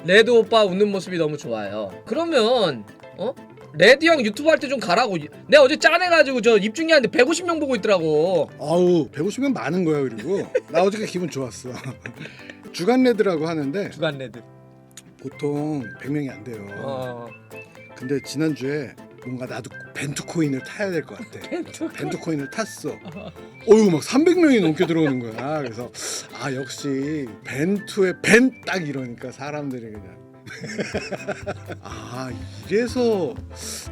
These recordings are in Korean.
레드 오빠 웃는 모습이 너무 좋아요. 그러면 레드 형 유튜브 할 때 좀 가라고. 내가 어제 짠해가지고 저 입중계하는데 150명 보고 있더라고. 아우 150명 많은 거야. 그리고 나 어저께 기분 좋았어. 주간 레드라고 하는데 주간 레드. 보통 100명이 안 돼요. 근데 지난주에 뭔가 나도 벤투 코인을 타야 될 것 같아. 벤투 코인을 탔어. 어휴 막 300명이 넘게 들어오는 거야. 그래서 아 역시 벤투의 벤 딱 이러니까 사람들이 그냥 아 이래서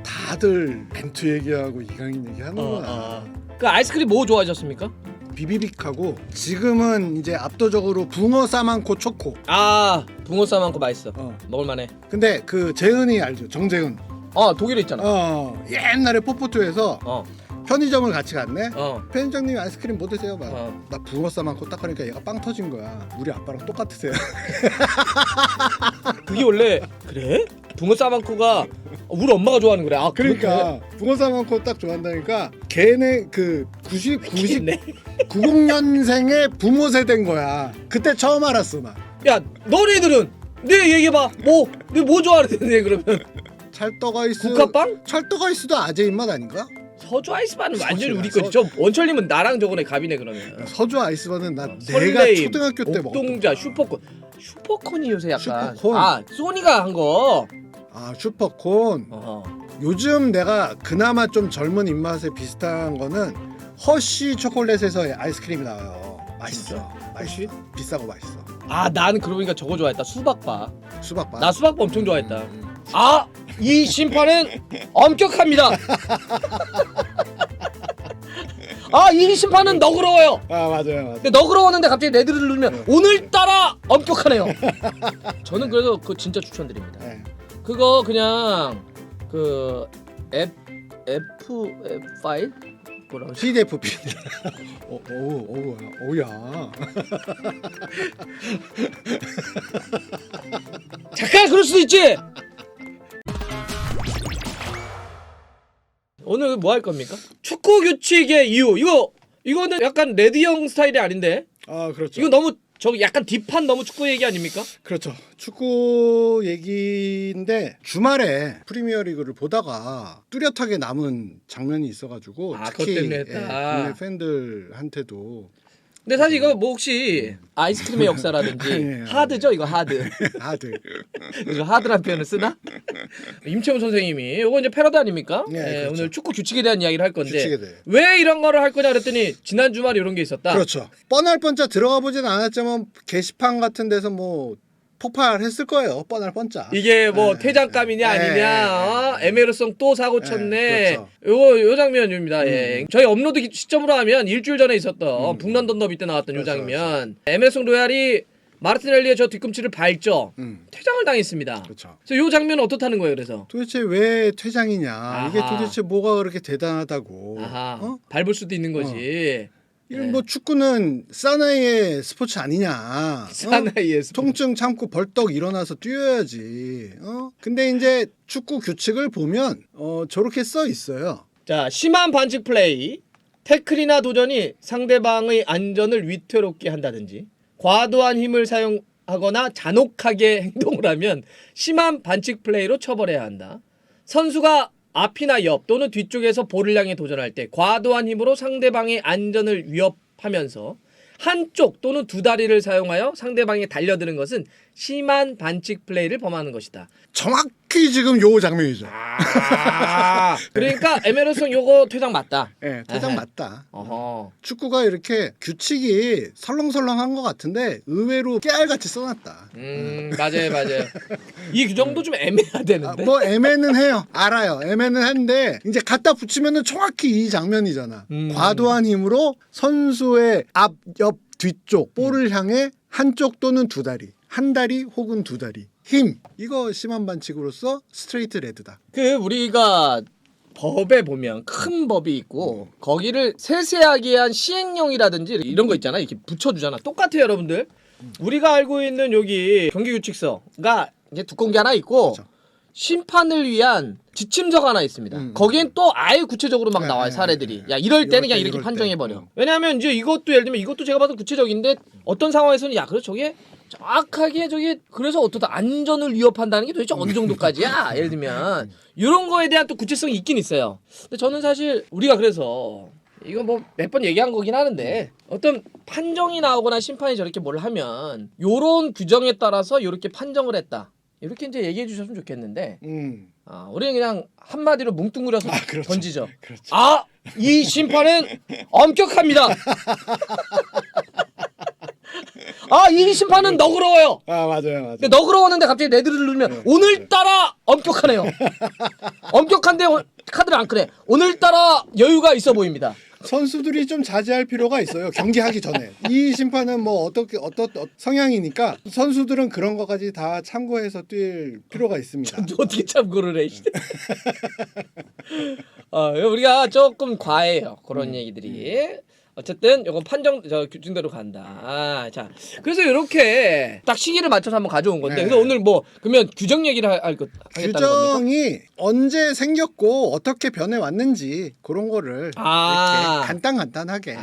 다들 벤투 얘기하고 이강인 얘기하는구나. 그 아이스크림 뭐 좋아하셨습니까? 비비빅하고 지금은 이제 압도적으로 붕어 싸만코 초코. 아 붕어 싸 많고 맛있어. 먹을만해. 근데 그 재은이 알죠? 정재은. 독일에 있잖아. 옛날에 뽀뽀투에서 편의점을 같이 갔네. 편의점님 아이스크림 뭐 드세요? 나 붕어 싸만코 딱 하니까 얘가 빵 터진 거야. 우리 아빠랑 똑같으세요. 그게 원래 그래? 붕어 싸만코가 우리 엄마가 좋아하는 거래. 그러니까 붕어 싸만코 딱 좋아한다니까 걔네 그 90년생의 부모 세대인 거야. 그때 처음 알았어 나. 야 너네들은 네 얘기해봐. 뭐 좋아하는데 그러면? 찰떡 아이스. 국화빵? 찰떡 아이스도 아재 입맛 아닌가? 서주 아이스바는 완전히 우리 거지. 저 원철님은 나랑 저거네 갑이네 그러면. 서주 아이스바는 나 설레임, 내가 초등학교 때 먹었던 옥동자, 슈퍼콘이 요새 약간 슈퍼콘. 소니가 한 거. 슈퍼콘. 요즘 내가 그나마 좀 젊은 입맛에 비슷한 거는 허쉬 초콜릿에서 아이스크림이 나와요. 맛있어. 맛있어. 비싸고 맛있어. 나는 그러고 보니까 저거 좋아했다. 수박바. 수박바. 나 수박바 엄청 좋아했다. 이 심판은 엄격합니다. 이 심판은 너그러워요. 맞아요. 근데 너그러웠는데 갑자기 레드를 누르면 오늘따라 엄격하네요. 저는 그래서 그거 진짜 추천드립니다. 네. 그거 그냥 그 F 파일 뭐라고 PDF. 오야. 잠깐 그럴 수도 있지. 오늘 뭐 할 겁니까? 축구 규칙의 이유. 이거는 약간 레드 형 스타일이 아닌데. 그렇죠. 이거 너무 약간 딥한 너무 축구 얘기 아닙니까? 그렇죠. 축구 얘기인데 주말에 프리미어리그를 보다가 뚜렷하게 남은 장면이 있어가지고 그것 특히 때문에 했다. 국내 팬들한테도. 근데 사실 이거 뭐 혹시 아이스크림의 역사라든지 하드죠 이거 하드. 이거 하드란 표현을 쓰나? 임채훈 선생님이 이거 이제 패러디 아닙니까? 그렇죠. 오늘 축구 규칙에 대한 이야기를 할 건데 규칙에 대해. 왜 이런 거를 할 거냐 그랬더니 지난 주말에 이런 게 있었다. 그렇죠. 뻔할 뻔짜 들어가 보진 않았지만 게시판 같은 데서 뭐 폭발했을 거예요. 뻔할 뻔짜. 이게 뭐 퇴장감이냐 아니냐 에메르송 또 사고 쳤네. 그렇죠. 요 장면입니다. 저희 업로드 시점으로 하면 일주일 전에 있었던 북런던 더비 때 나왔던 요 장면. 에메르송 로얄이 마르티넬리의 저 뒤꿈치를 밟죠. 퇴장을 당했습니다. 그렇죠. 그래서 요 장면은 어떻다는 거예요? 그래서 도대체 왜 퇴장이냐? 이게 도대체 뭐가 그렇게 대단하다고? 밟을 수도 있는 거지. 이런 뭐 축구는 사나이의 스포츠 아니냐? 사나이의 스포츠. 통증 참고 벌떡 일어나서 뛰어야지. 근데 이제 축구 규칙을 보면 저렇게 써 있어요. 자, 심한 반칙 플레이, 태클이나 도전이 상대방의 안전을 위태롭게 한다든지 과도한 힘을 사용하거나 잔혹하게 행동을 하면 심한 반칙 플레이로 처벌해야 한다. 선수가 앞이나 옆 또는 뒤쪽에서 볼을 향해 도전할 때 과도한 힘으로 상대방의 안전을 위협하면서 한쪽 또는 두 다리를 사용하여 상대방에 달려드는 것은 심한 반칙 플레이를 범하는 것이다. 정확히 지금 요 장면이죠. 그러니까 에메르송 요거 퇴장 맞다. 네, 퇴장 맞다. 어허. 축구가 이렇게 규칙이 설렁설렁한 것 같은데 의외로 깨알같이 써놨다. 맞아요. 이 규정도 좀 애매하대는데. 뭐 애매는 해요. 알아요. 애매는 한데 이제 갖다 붙이면은 정확히 이 장면이잖아. 과도한 힘으로 선수의 앞, 옆, 뒤쪽 볼을 향해 한쪽 또는 두 다리, 한 다리 혹은 두 다리 힘. 이거 심한 반칙으로서 스트레이트 레드다. 우리가 법에 보면 큰 법이 있고 거기를 세세하게 한 시행령이라든지 이런 거 있잖아. 이렇게 붙여주잖아. 똑같아요, 여러분들. 우리가 알고 있는 여기 경기규칙서가 이게 두꺼운 게 하나 있고 그렇죠. 심판을 위한 지침서가 하나 있습니다. 거기엔 또 아예 구체적으로 막 나와요, 사례들이. 야, 이럴 때는 그냥 이렇게 판정해버려. 왜냐하면 이제 이것도 예를 들면 이것도 제가 봐도 구체적인데 어떤 상황에서는 야, 그래 저게 정확하게 저기 그래서 어떻다 안전을 위협한다는 게 도대체 어느 정도까지야? 예를 들면 이런 거에 대한 또 구체성이 있긴 있어요. 근데 저는 사실 우리가 그래서 이거 뭐 몇 번 얘기한 거긴 하는데 어떤 판정이 나오거나 심판이 저렇게 뭘 하면 요런 규정에 따라서 요렇게 판정을 했다. 이렇게 이제 얘기해 주셨으면 좋겠는데 우리는 그냥 한마디로 뭉뚱그려서 그렇죠. 던지죠. 그렇죠. 아, 이 심판은 엄격합니다. 아, 이 심판은 너그러워요. 맞아요. 근데 너그러웠는데 갑자기 레드를 누르면 오늘따라 엄격하네요. 엄격한데 카드를 안 끄네. 오늘따라 여유가 있어 보입니다. 선수들이 좀 자제할 필요가 있어요. 경기하기 전에. 이 심판은 뭐 어떤 성향이니까 선수들은 그런 것까지 다 참고해서 뛸 필요가 있습니다. 어떻게 참고를 해? 우리가 조금 과해요. 그런 얘기들이. 어쨌든 이건 판정 저 규정대로 간다. 자, 그래서 이렇게 딱 시기를 맞춰서 한번 가져온 건데, 그래서 오늘 뭐 그러면 규정 얘기를 하겠다는 겁니까? 규정이 언제 생겼고 어떻게 변해왔는지 그런 거를 이렇게 간단하게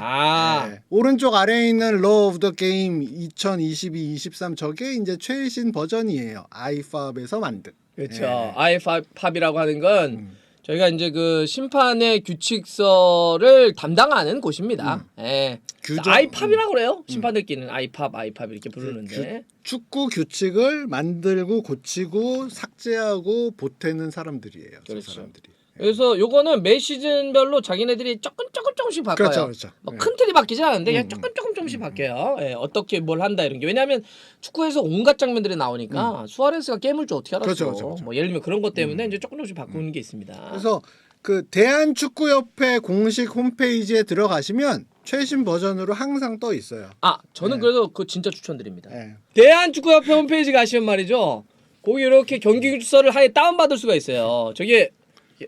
오른쪽 아래에 있는 Law of the Game 2022-23 저게 이제 최신 버전이에요. iFab에서 만든. 그렇죠. iFab이라고 하는 건 저희가 이제 그 심판의 규칙서를 담당하는 곳입니다. iFab이라고 그래요. 심판들끼리는 iFab 이렇게 부르는데. 축구 규칙을 만들고 고치고 삭제하고 보태는 사람들이에요. 그렇죠. 저 사람들이. 그래서 요거는 매 시즌별로 자기네들이 조금씩 바꿔요. 그렇죠. 큰 틀이 바뀌지 않은데 그냥 조금씩 바뀌어요. 어떻게 뭘 한다 이런 게. 왜냐하면 축구에서 온갖 장면들이 나오니까 수아레스가 깨물 줄 어떻게 알았어. 그렇죠. 뭐 예를 들면 그런 것 때문에 이제 조금씩 바꾸는 게 있습니다. 그래서 그 대한축구협회 공식 홈페이지에 들어가시면 최신 버전으로 항상 떠 있어요. 저는 그래서 그거 진짜 추천드립니다. 대한축구협회 홈페이지 가시면 말이죠. 거기 이렇게 경기 규칙서를 아예 다운받을 수가 있어요. 저게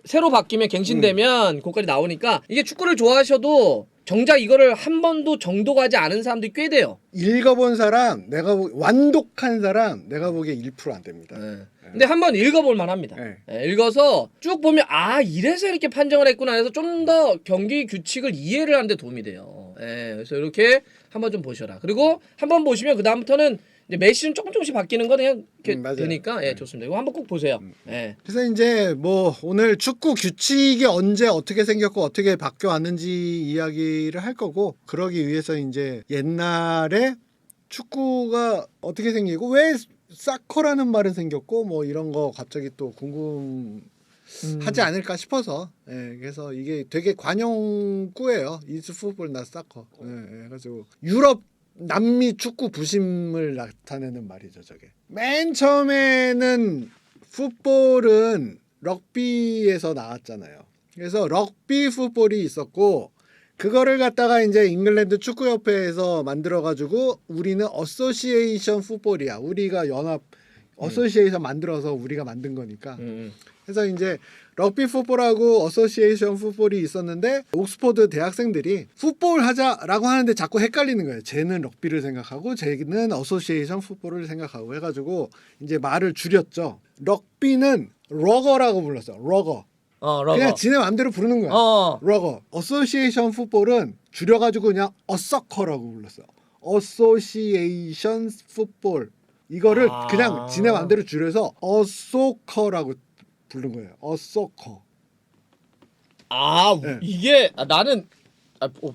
새로 바뀌면 갱신되면 거기까지 나오니까 이게 축구를 좋아하셔도 정작 이거를 한 번도 정독하지 않은 사람들이 꽤 돼요. 읽어본 사람, 완독한 사람 내가 보기에 1% 안 됩니다. 근데 한번 읽어볼 만합니다. 읽어서 쭉 보면 이래서 이렇게 판정을 했구나 해서 좀 더 경기 규칙을 이해를 하는 데 도움이 돼요. 그래서 이렇게 한번 좀 보셔라. 그리고 한번 보시면 그 다음부터는 이제 매 시즌 조금씩 바뀌는 거 그냥 이렇게 되니까 좋습니다. 이거 한번 꼭 보세요. 그래서 이제 뭐 오늘 축구 규칙이 언제 어떻게 생겼고 어떻게 바뀌어 왔는지 이야기를 할 거고, 그러기 위해서 이제 옛날에 축구가 어떻게 생기고 왜 사커라는 말은 생겼고 뭐 이런 거 갑자기 또 궁금하지 않을까 싶어서 그래서 이게 되게 관용구예요. It's football not soccer. 그래가지고 유럽 남미 축구 부심을 나타내는 말이죠. 저게 맨 처음에는 풋볼은 럭비에서 나왔잖아요. 그래서 럭비 풋볼이 있었고 그거를 갖다가 이제 잉글랜드 축구협회에서 만들어가지고 우리는 어소시에이션 풋볼이야. 우리가 연합 어소시에이션 만들어서 우리가 만든 거니까. 그래서 이제 럭비 풋볼하고 어소시에이션 풋볼이 있었는데 옥스퍼드 대학생들이 풋볼 하자라고 하는데 자꾸 헷갈리는 거예요. 쟤는 럭비를 생각하고 쟤는 어소시에이션 풋볼을 생각하고 해가지고 이제 말을 줄였죠. 럭비는 러거라고 불렀어. 러거. 그냥 지네 마음대로 부르는 거야. 러거. 어소시에이션 풋볼은 줄여가지고 그냥 어서커라고 불렀어. 어소시에이션 풋볼. 이거를 그냥 지네 마음대로 줄여서 어소커라고 부른 거예요. 어소커. 이게 나는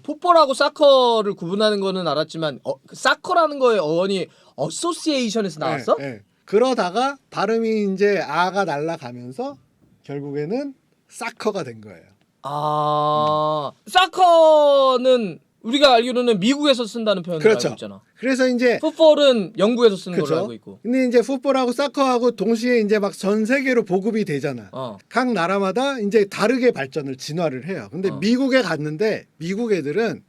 풋볼하고 사커를 구분하는 거는 알았지만 그 사커라는 거의 어원이 어소시에이션에서 나왔어? 그러다가 발음이 이제 아가 날아가면서 결국에는 사커가 된 거예요. 사커는 우리가 알기로는 미국에서 쓴다는 표현을 알고 있잖아. 그래서 이제 풋볼은 영국에서 쓰는 걸로 알고 있고. 근데 이제 풋볼하고 사커하고 동시에 이제 막 전 세계로 보급이 되잖아. 각 나라마다 이제 다르게 발전을 진화를 해요. 근데 미국에 갔는데 미국 애들은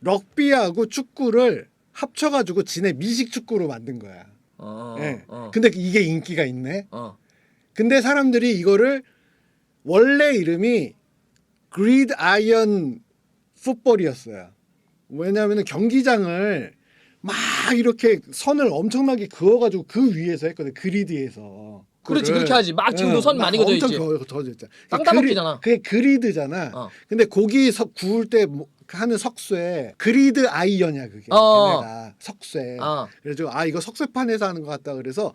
럭비하고 축구를 합쳐가지고 지네 미식 축구로 만든 거야. 근데 이게 인기가 있네. 근데 사람들이 이거를 원래 이름이 그리드 아이언 풋볼이었어요. 왜냐하면 경기장을 막 이렇게 선을 엄청나게 그어가지고 그 위에서 했거든. 그리드에서. 축구를. 그렇지 그렇게 하지. 막 지금도 선 많이 그어져 있지. 엄청 그어져 있잖아. 땅 따먹기잖아. 그게 그리드잖아. 근데 고기 구울 때 하는 석쇠 그리드 아이언이야 그게. 걔네가 석쇠. 그래가지고 이거 석쇠판에서 하는 것 같다. 그래서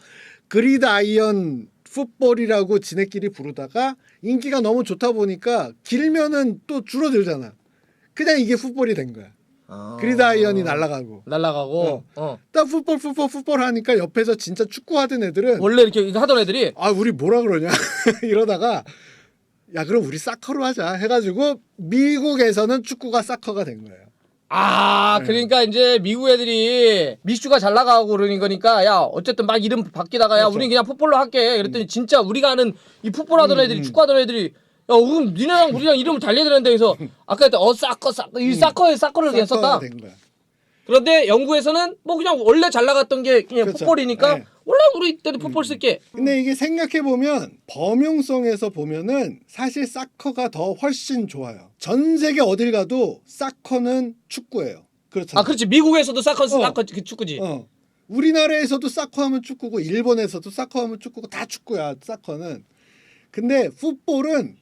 그리드 아이언 풋볼이라고 지네끼리 부르다가 인기가 너무 좋다 보니까 길면은 또 줄어들잖아. 그냥 이게 풋볼이 된 거야. 그리드 아이언이 날아가고 딱 풋볼 하니까 옆에서 진짜 축구 하던 애들은 원래 이렇게 하던 애들이 우리 뭐라 그러냐 이러다가 야 그럼 우리 사커로 하자 해가지고 미국에서는 축구가 사커가 된 거예요. 그러니까 이제 미국 애들이 미슈가 잘 나가고 그러는 거니까 야 어쨌든 막 이름 바뀌다가 야 우린 그냥 풋볼로 할게 그랬더니 진짜 우리가 아는 이 풋볼 하던 애들이 축구 하던 애들이 야 그럼 니네랑 우리랑 이름을 달려야 되는데 그래서 아까 했던 사커 이 사커를 그냥 썼다. 된 거야. 그런데 영국에서는 뭐 그냥 원래 잘 나갔던 게 그냥 그렇죠. 풋볼이니까 네. 원래 우리 때도 풋볼 쓸게. 근데 이게 생각해보면 범용성에서 보면은 사실 사커가 더 훨씬 좋아요. 전 세계 어딜 가도 사커는 축구예요. 그렇잖아. 그렇지. 미국에서도 사커 그 축구지. 우리나라에서도 사커 하면 축구고 일본에서도 사커 하면 축구고 다 축구야 사커는. 근데 풋볼은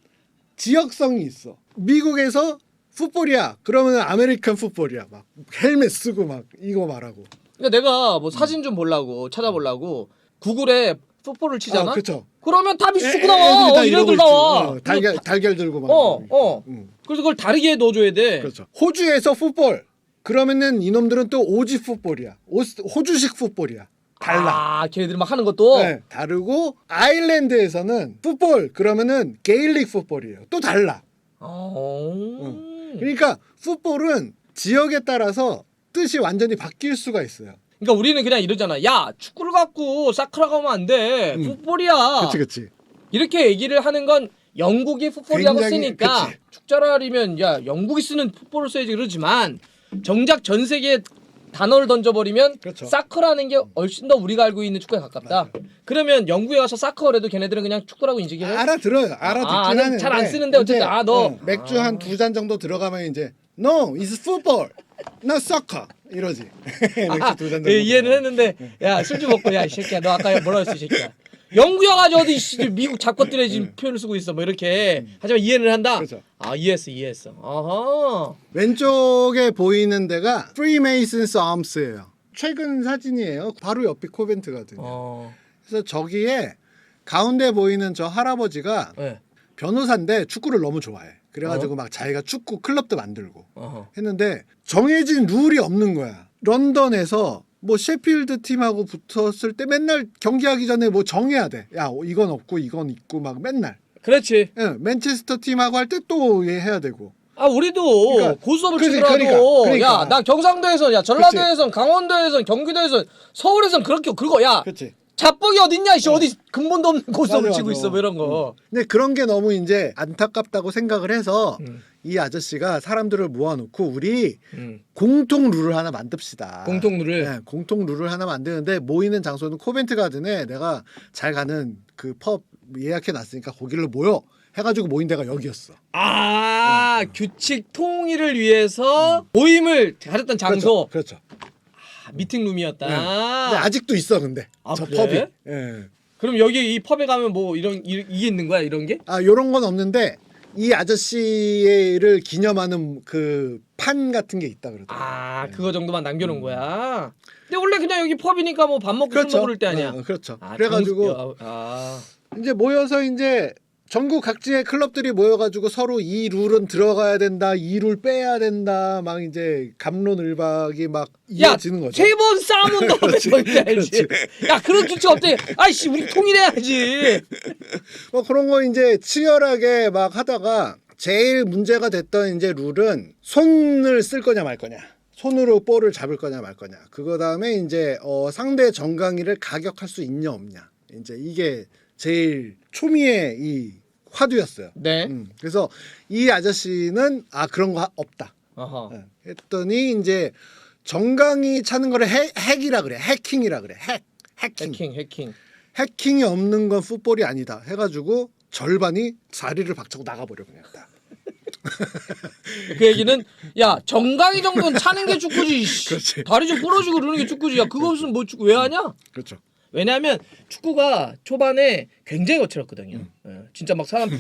지역성이 있어. 미국에서 풋볼이야. 그러면 아메리칸 풋볼이야. 막 헬멧 쓰고 막 이거 말하고. 그러니까 내가 뭐 사진 좀 보려고 찾아보려고 구글에 풋볼을 치잖아. 그렇죠. 그러면 다 미스 축구 나와. 이래들 나와. 달걀 들고 막. 그래서 그걸 다르게 넣어줘야 돼. 그렇죠. 호주에서 풋볼. 그러면은 이놈들은 또 오지 풋볼이야. 호주식 풋볼이야. 달라. 걔네들이 막 하는 것도. 네, 다르고 아일랜드에서는 풋볼 그러면은 게일릭 풋볼이에요. 또 달라. 그러니까 풋볼은 지역에 따라서 뜻이 완전히 바뀔 수가 있어요. 그러니까 우리는 그냥 이러잖아. 야 축구를 갖고 사크라고 하면 안 돼. 풋볼이야. 그치. 이렇게 얘기를 하는 건 영국이 풋볼이라고 굉장히, 쓰니까 그치. 축자랄이면 야 영국이 쓰는 풋볼을 써야지 그러지만 정작 전 세계에 단어를 던져버리면 그렇죠. 사커라는 게 훨씬 더 우리가 알고 있는 축구에 가깝다. 맞아요. 그러면 영국에 가서 사커를 해도 걔네들은 그냥 축구라고 인식해요? 알아들어요. 알아듣긴 하는데 잘 안 쓰는데 어쨌든 너 맥주 한 2잔 정도 들어가면 이제 No, it's football, not soccer 이러지. 맥주 2잔 정도. 이해는 했는데 야 술 좀 먹고 야 이 새끼야 너 아까 뭐라 했어 이 새끼야. 영국에 가지고 어디 미국 잡것들에 지금 표현을 쓰고 있어 뭐 이렇게 하지만 이해는 한다. 그렇죠. 이해했어. 어허. 왼쪽에 보이는 데가 Freemasons Arms예요. 최근 사진이에요. 바로 옆이 코벤트거든요. 그래서 저기에 가운데 보이는 저 할아버지가 네. 변호사인데 축구를 너무 좋아해. 그래가지고 막 자기가 축구 클럽도 만들고 했는데 정해진 룰이 없는 거야. 런던에서 뭐 셰필드 팀하고 붙었을 때 맨날 경기하기 전에 뭐 정해야 돼. 야 이건 없고 이건 있고 막 맨날. 그렇지. 예, 맨체스터 팀하고 할 때 또 해야 되고. 우리도 그러니까, 고수업을 치더라도 그러니까. 야 나 경상도에선 야 전라도에선 강원도에선 경기도에선 서울에선 그렇게 그거 야 그렇지. 자뻑이 어딨냐 이씨 어디 근본도 없는 고수업을 맞아, 치고 맞아. 있어 뭐 이런 거. 근데 그런 게 너무 이제 안타깝다고 생각을 해서 이 아저씨가 사람들을 모아놓고 우리 공통 룰을 하나 만듭시다. 공통 룰을. 네, 공통 룰을 하나 만드는데 모이는 장소는 코벤트 가든에 내가 잘 가는 그 펍 예약해 놨으니까 거기로 모여 해가지고 모인 데가 여기였어. 규칙 통일을 위해서 모임을 가졌던 장소. 그렇죠. 미팅룸이었다. 네. 근데 아직도 있어 근데 저 그래? 펍이. 예. 그럼 여기 이 펍에 가면 뭐 이게 있는 거야 이런 게? 요런 건 없는데 이 아저씨를 기념하는 그 판 같은 게 있다 그러더라고요. 그거 정도만 남겨놓은 거야. 근데 원래 그냥 여기 펍이니까 뭐 밥 먹고 그렇죠. 술 먹을 때 아니야. 그렇죠. 그래가지고 이제 모여서 이제 전국 각지의 클럽들이 모여가지고 서로 이 룰은 들어가야 된다, 이 룰 빼야 된다, 막 이제 갑론을박이 막 이어지는 거죠. 세 번 싸우면 너 뭔지 알지? 야 그런 규칙 없대. 아이씨 우리 통일해야지. 뭐 그런 거 이제 치열하게 막 하다가 제일 문제가 됐던 이제 룰은 손을 쓸 거냐 말 거냐. 손으로 볼을 잡을 거냐 말 거냐. 그거 다음에 이제 상대 정강이를 가격할 수 있냐 없냐. 이제 이게 제일 초미의 이 화두였어요. 네. 그래서 이 아저씨는 그런 거 없다. 어허. 했더니 이제 정강이 차는 거를 핵이라 그래. 해킹이라 그래. 해킹. 해킹이 없는 건 풋볼이 아니다. 해가지고 절반이 자리를 박차고 나가버려 그냥 다. 그 얘기는 야 정강이 정도는 차는 게 축구지. 그렇지. 다리 좀 부러지고 그러는 게 축구지. 야 그거 없으면 뭐 축구 왜 하냐? 그렇죠. 왜냐하면 축구가 초반에 굉장히 거칠었거든요. 예, 진짜 막 사람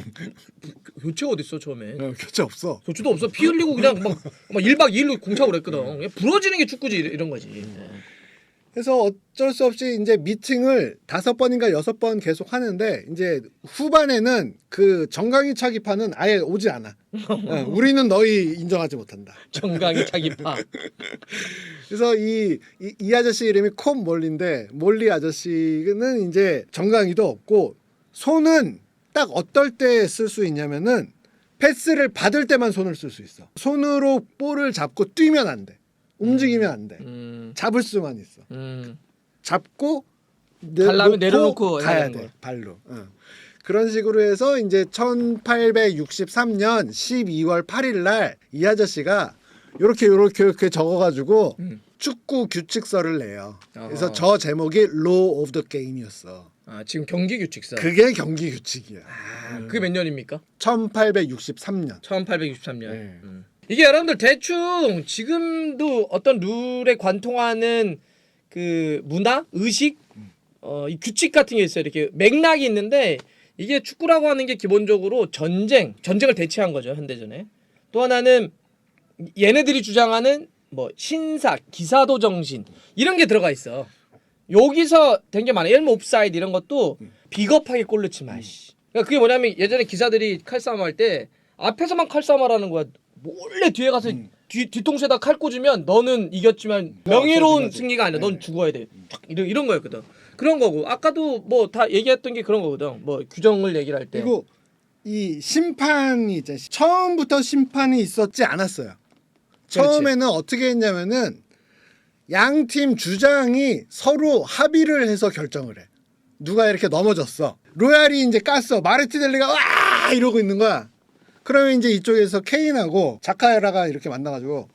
교체가 어딨어 처음에. 교체 없어. 교체도 없어. 피 흘리고 그냥 막 1박 2일로 공차고 그랬거든. 그냥 부러지는 게 축구지 이런 거지. 예. 그래서 어쩔 수 없이 이제 미팅을 5번인가 6번 계속 하는데 이제 후반에는 그 정강이 차기파는 아예 오지 않아. 우리는 너희 인정하지 못한다. 정강이 차기파. 그래서 이 아저씨 이름이 콤 몰리인데 몰리 아저씨는 이제 정강이도 없고 손은 딱 어떨 때 쓸 수 있냐면은 패스를 받을 때만 손을 쓸 수 있어. 손으로 볼을 잡고 뛰면 안 돼. 움직이면 안 돼. 잡을 수만 있어. 잡고 가려면 내려놓고 가야 돼. 발로. 그런 식으로 해서 이제 1863년 12월 8일 날 이 아저씨가 이렇게 적어가지고 축구 규칙서를 내요. 그래서 저 제목이 Law of the Game이었어. 아 지금 경기 규칙서. 그게 경기 규칙이야. 그게 몇 년입니까? 1863년. 1863년. 네. 이게 여러분들 대충 지금도 어떤 룰에 관통하는 그 문화, 의식, 이 규칙 같은 게 있어요. 이렇게 맥락이 있는데 이게 축구라고 하는 게 기본적으로 전쟁을 대체한 거죠 현대전에. 또 하나는 얘네들이 주장하는 뭐 신사, 기사도 정신 이런 게 들어가 있어. 여기서 된 게 많아. 예를 들면 옵사이드 이런 것도 비겁하게 골 넣지 마. 그러니까 그게 뭐냐면 예전에 기사들이 칼싸움 할 때 앞에서만 칼싸움하라는 거야. 몰래 뒤에 가서 뒤통수에다 칼 꽂으면 너는 이겼지만 명예로운 승리가 아니라 넌 죽어야 돼. 이런 거였거든. 그런 거고 아까도 뭐 다 얘기했던 게 그런 거거든. 뭐 규정을 얘기를 할 때. 그리고 이 심판이 이제 처음부터 심판이 있었지 않았어요. 처음에는 어떻게 했냐면은 양 팀 주장이 서로 합의를 해서 결정을 해. 누가 이렇게 넘어졌어. 로얄이 이제 깠어. 마르티넬리가 와 이러고 있는 거야. 그러면 이제 이쪽에서 케인하고 자카라가 이렇게 만나가지고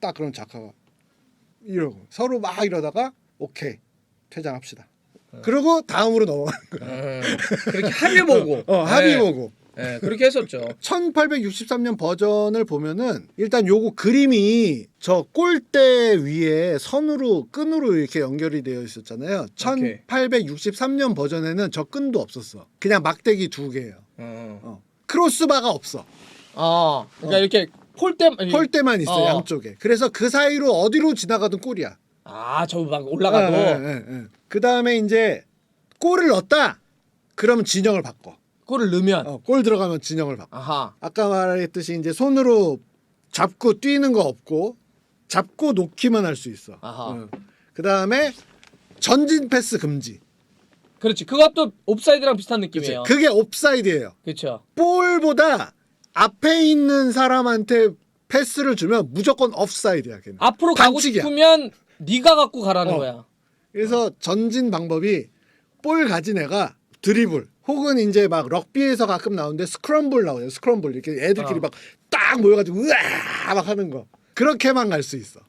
딱 그럼 자카가 이러고 서로 막 이러다가 오케이 퇴장합시다. 그리고 다음으로 넘어가는 거야. 그렇게 합의 보고. 합의 보고. 네, 그렇게 했었죠. 1863년 버전을 보면은 일단 요거 그림이 저 골대 위에 선으로 끈으로 이렇게 연결이 되어 있었잖아요. 1863년 버전에는 저 끈도 없었어. 그냥 막대기 2개예요. 크로스바가 없어. 그러니까 이렇게 폴대만 있어 양쪽에. 그래서 그 사이로 어디로 지나가든 골이야. 저 막 올라가도. 그 다음에 이제 골을 넣었다. 그러면 진영을 바꿔. 골을 넣으면. 골 들어가면 진영을 바꿔. 아까 말했듯이 이제 손으로 잡고 뛰는 거 없고 잡고 놓기만 할 수 있어. 그 다음에 전진 패스 금지. 그렇지. 그것도 옵사이드랑 비슷한 느낌이에요. 그게 옵사이드예요. 그렇죠. 볼보다 앞에 있는 사람한테 패스를 주면 무조건 옵사이드야. 걔는. 앞으로 가고 싶으면 네가 갖고 가라는 거야. 그래서 전진 방법이 볼 가진 애가 드리블 혹은 이제 막 럭비에서 가끔 나오는데 스크럼볼 나오죠. 스크럼볼 이렇게 애들끼리 막 딱 모여가지고 으아 막 하는 거. 그렇게만 갈 수 있어.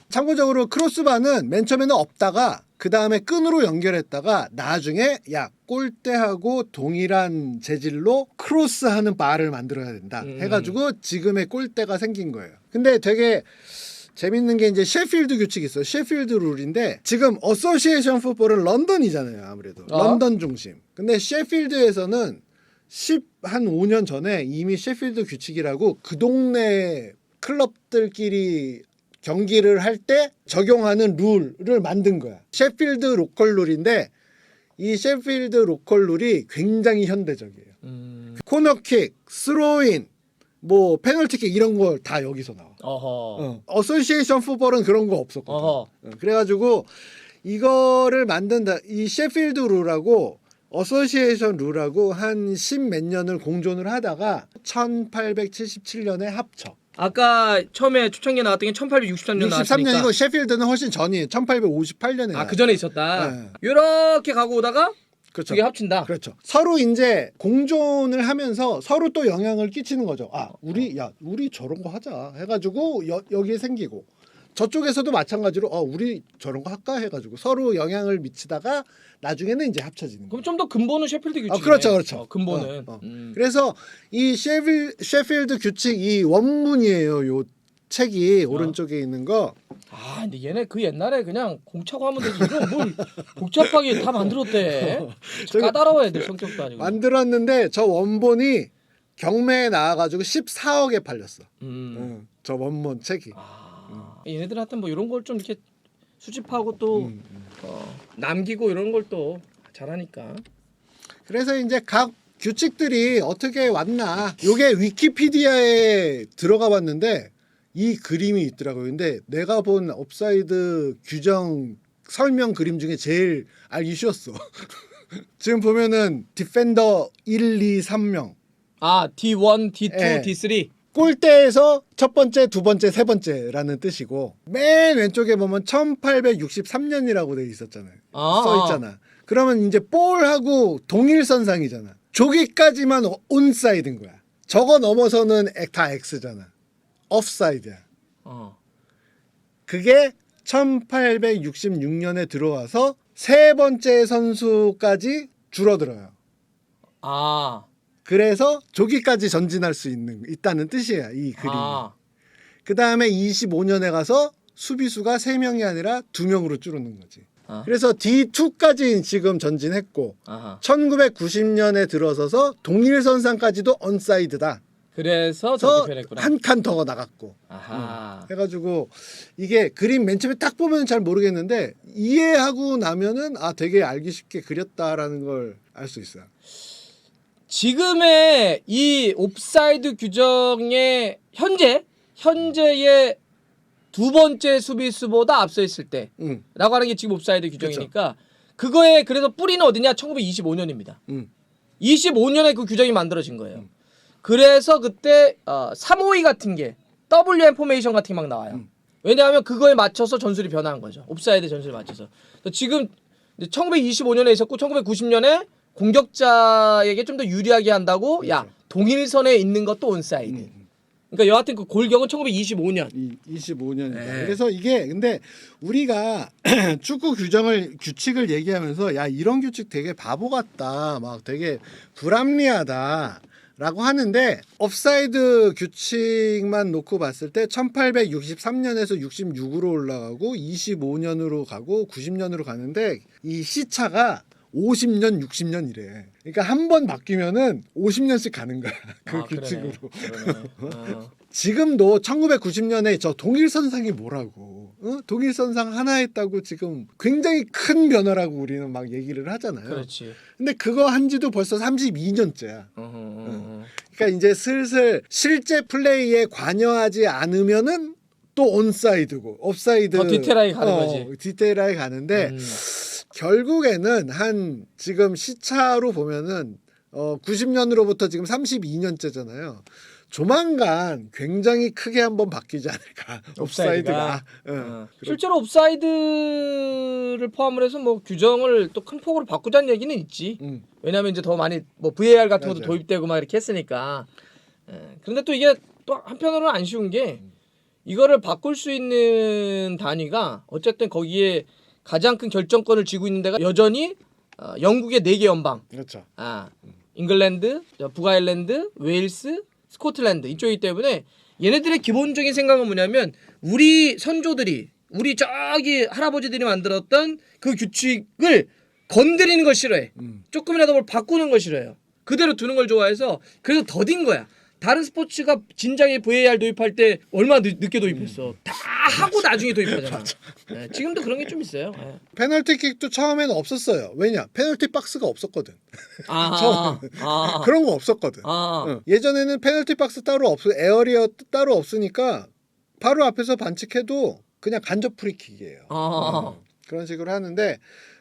참고적으로 크로스바는 맨 처음에는 없다가 그 다음에 끈으로 연결했다가 나중에 야 골대하고 동일한 재질로 크로스하는 바를 만들어야 된다 해가지고 지금의 골대가 생긴 거예요. 근데 되게 재밌는 게 이제 셰필드 규칙이 있어요. 셰필드 룰인데 지금 어소시에이션 풋볼은 런던이잖아요. 아무래도 런던 중심. 근데 셰필드에서는 한 5년 전에 이미 셰필드 규칙이라고 그 동네 클럽들끼리 경기를 할 때 적용하는 룰을 만든 거야. 셰필드 로컬 룰인데 이 셰필드 로컬 룰이 굉장히 현대적이에요. 코너킥, 스로인, 뭐 페널티킥 이런 거 다 여기서 나와. 어소시에이션 풋볼은 그런 거 없었거든. 그래가지고 이거를 만든다. 이 셰필드 룰하고 어소시에이션 룰하고 한 10몇 년을 공존을 하다가 1877년에 합쳐. 아까 처음에 초창기에 나왔던 게 1863년 나왔으니까 63년이고 셰필드는 훨씬 전이에요. 1858년에. 그 전에 있었다. 이렇게 가고 오다가 그렇죠. 그게 합친다. 그렇죠. 서로 이제 공존을 하면서 서로 또 영향을 끼치는 거죠. 우리 저런 거 하자 해가지고 여기에 생기고 저쪽에서도 마찬가지로 우리 저런 거 할까 해가지고 서로 영향을 미치다가 나중에는 이제 합쳐지는 거예요. 그럼 좀 더 근본은 셰필드 규칙이네. 그렇죠. 근본은. 그래서 이 셰필드 규칙 이 원문이에요. 요 책이 오른쪽에 있는 거. 아 근데 얘네 그 옛날에 그냥 공차고 하면 되지 이런 뭘 복잡하게 다 만들었대. 까다로워 애들 성격도 아니고. 만들었는데 저 원본이 경매에 나와가지고 14억에 팔렸어. 저 원본 책이. 얘네들한테 뭐 이런 걸 좀 이렇게 수집하고 또 남기고 이런 걸 또 잘하니까. 그래서 이제 각 규칙들이 어떻게 왔나. 요게 위키피디아에 들어가 봤는데 이 그림이 있더라고요. 근데 내가 본 업사이드 규정 설명 그림 중에 제일 알기 쉬웠어. 지금 보면은 디펜더 1, 2, 3명. 아 D1, D2, 예. D3. 골대에서 첫 번째, 두 번째, 세 번째라는 뜻이고 맨 왼쪽에 보면 1863년이라고 돼 있었잖아요. 써 있잖아. 그러면 이제 볼하고 동일선상이잖아. 저기까지만 온사이드인 거야. 저거 넘어서는 다 X잖아. offside야. 그게 1866년에 들어와서 세 번째 선수까지 줄어들어요. 그래서 저기까지 전진할 수 있다는 뜻이야, 이 그림이. 그 다음에 25년에 가서 수비수가 3명이 아니라 2명으로 줄어든 거지. 그래서 D2까지 지금 전진했고 1990년에 들어서서 동일선상까지도 언사이드다. 그래서 한 칸 더 나갔고. 해가지고 이게 그림 맨 처음에 딱 보면 잘 모르겠는데 이해하고 나면은 되게 알기 쉽게 그렸다라는 걸 알 수 있어요. 지금의 이 옵사이드 규정의 현재의 두 번째 수비수보다 앞서 있을 때라고 하는 게 지금 옵사이드 규정이니까 그거에 그래서 뿌리는 어디냐? 1925년입니다. 25년에 그 규정이 만들어진 거예요. 그래서 그때 352 같은 게 WM 포메이션 같은 게 막 나와요. 왜냐하면 그거에 맞춰서 전술이 변화한 거죠. 옵사이드 전술에 맞춰서. 지금 1925년에 있었고 1990년에 공격자에게 좀 더 유리하게 한다고 그렇죠. 야 동일선에 있는 것도 온사이드. 그러니까 여하튼 그 골격은 1925년. 25년이다. 그래서 이게 근데 우리가 축구 규칙을 얘기하면서 야 이런 규칙 되게 바보 같다, 막 되게 불합리하다라고 하는데 옵사이드 규칙만 놓고 봤을 때 1863년에서 66으로 올라가고 25년으로 가고 90년으로 가는데 이 시차가 50년, 60년 이래. 그러니까 한 번 바뀌면은 50년씩 가는 거야. 그 규칙으로. 지금도 1990년에 저 동일선상이 뭐라고? 동일선상 하나 했다고 지금 굉장히 큰 변화라고 우리는 막 얘기를 하잖아요. 그렇지. 근데 그거 한지도 벌써 32년째야. 그러니까 이제 슬슬 실제 플레이에 관여하지 않으면은 또 온사이드고 옵사이드. 더 디테일하게 가는 거지. 디테일하게 가는데. 결국에는 한 지금 시차로 보면은 90년으로부터 지금 32년째잖아요. 조만간 굉장히 크게 한번 바뀌지 않을까. 옵사이드가. 실제로 옵사이드를 포함을 해서 뭐 규정을 또 큰 폭으로 바꾸자는 얘기는 있지. 왜냐하면 이제 더 많이 뭐 VAR 같은 것도 도입되고 막 이렇게 했으니까. 그런데 또 이게 또 한편으로는 안 쉬운 게 이거를 바꿀 수 있는 단위가 어쨌든 거기에 가장 큰 결정권을 쥐고 있는 데가 여전히 영국의 4개 연방. 그렇죠. 잉글랜드, 북아일랜드, 웨일스, 스코틀랜드 이쪽이기 때문에 얘네들의 기본적인 생각은 뭐냐면 우리 선조들이 우리 저기 할아버지들이 만들었던 그 규칙을 건드리는 걸 싫어해. 조금이라도 뭘 바꾸는 걸 싫어해요. 그대로 두는 걸 좋아해서 그래서 더딘 거야. 다른 스포츠가 진작에 VAR 도입할 때 얼마나 늦게 도입했어. 다 하고 나중에 도입하잖아. 네, 지금도 그런 게 좀 있어요. 네. 페널티킥도 처음에는 없었어요. 왜냐? 페널티 박스가 없었거든. 그런 거 없었거든. 예전에는 페널티 박스 따로 에어리어 따로 없으니까 바로 앞에서 반칙해도 그냥 간접 프리킥이에요. 그런 식으로 하는데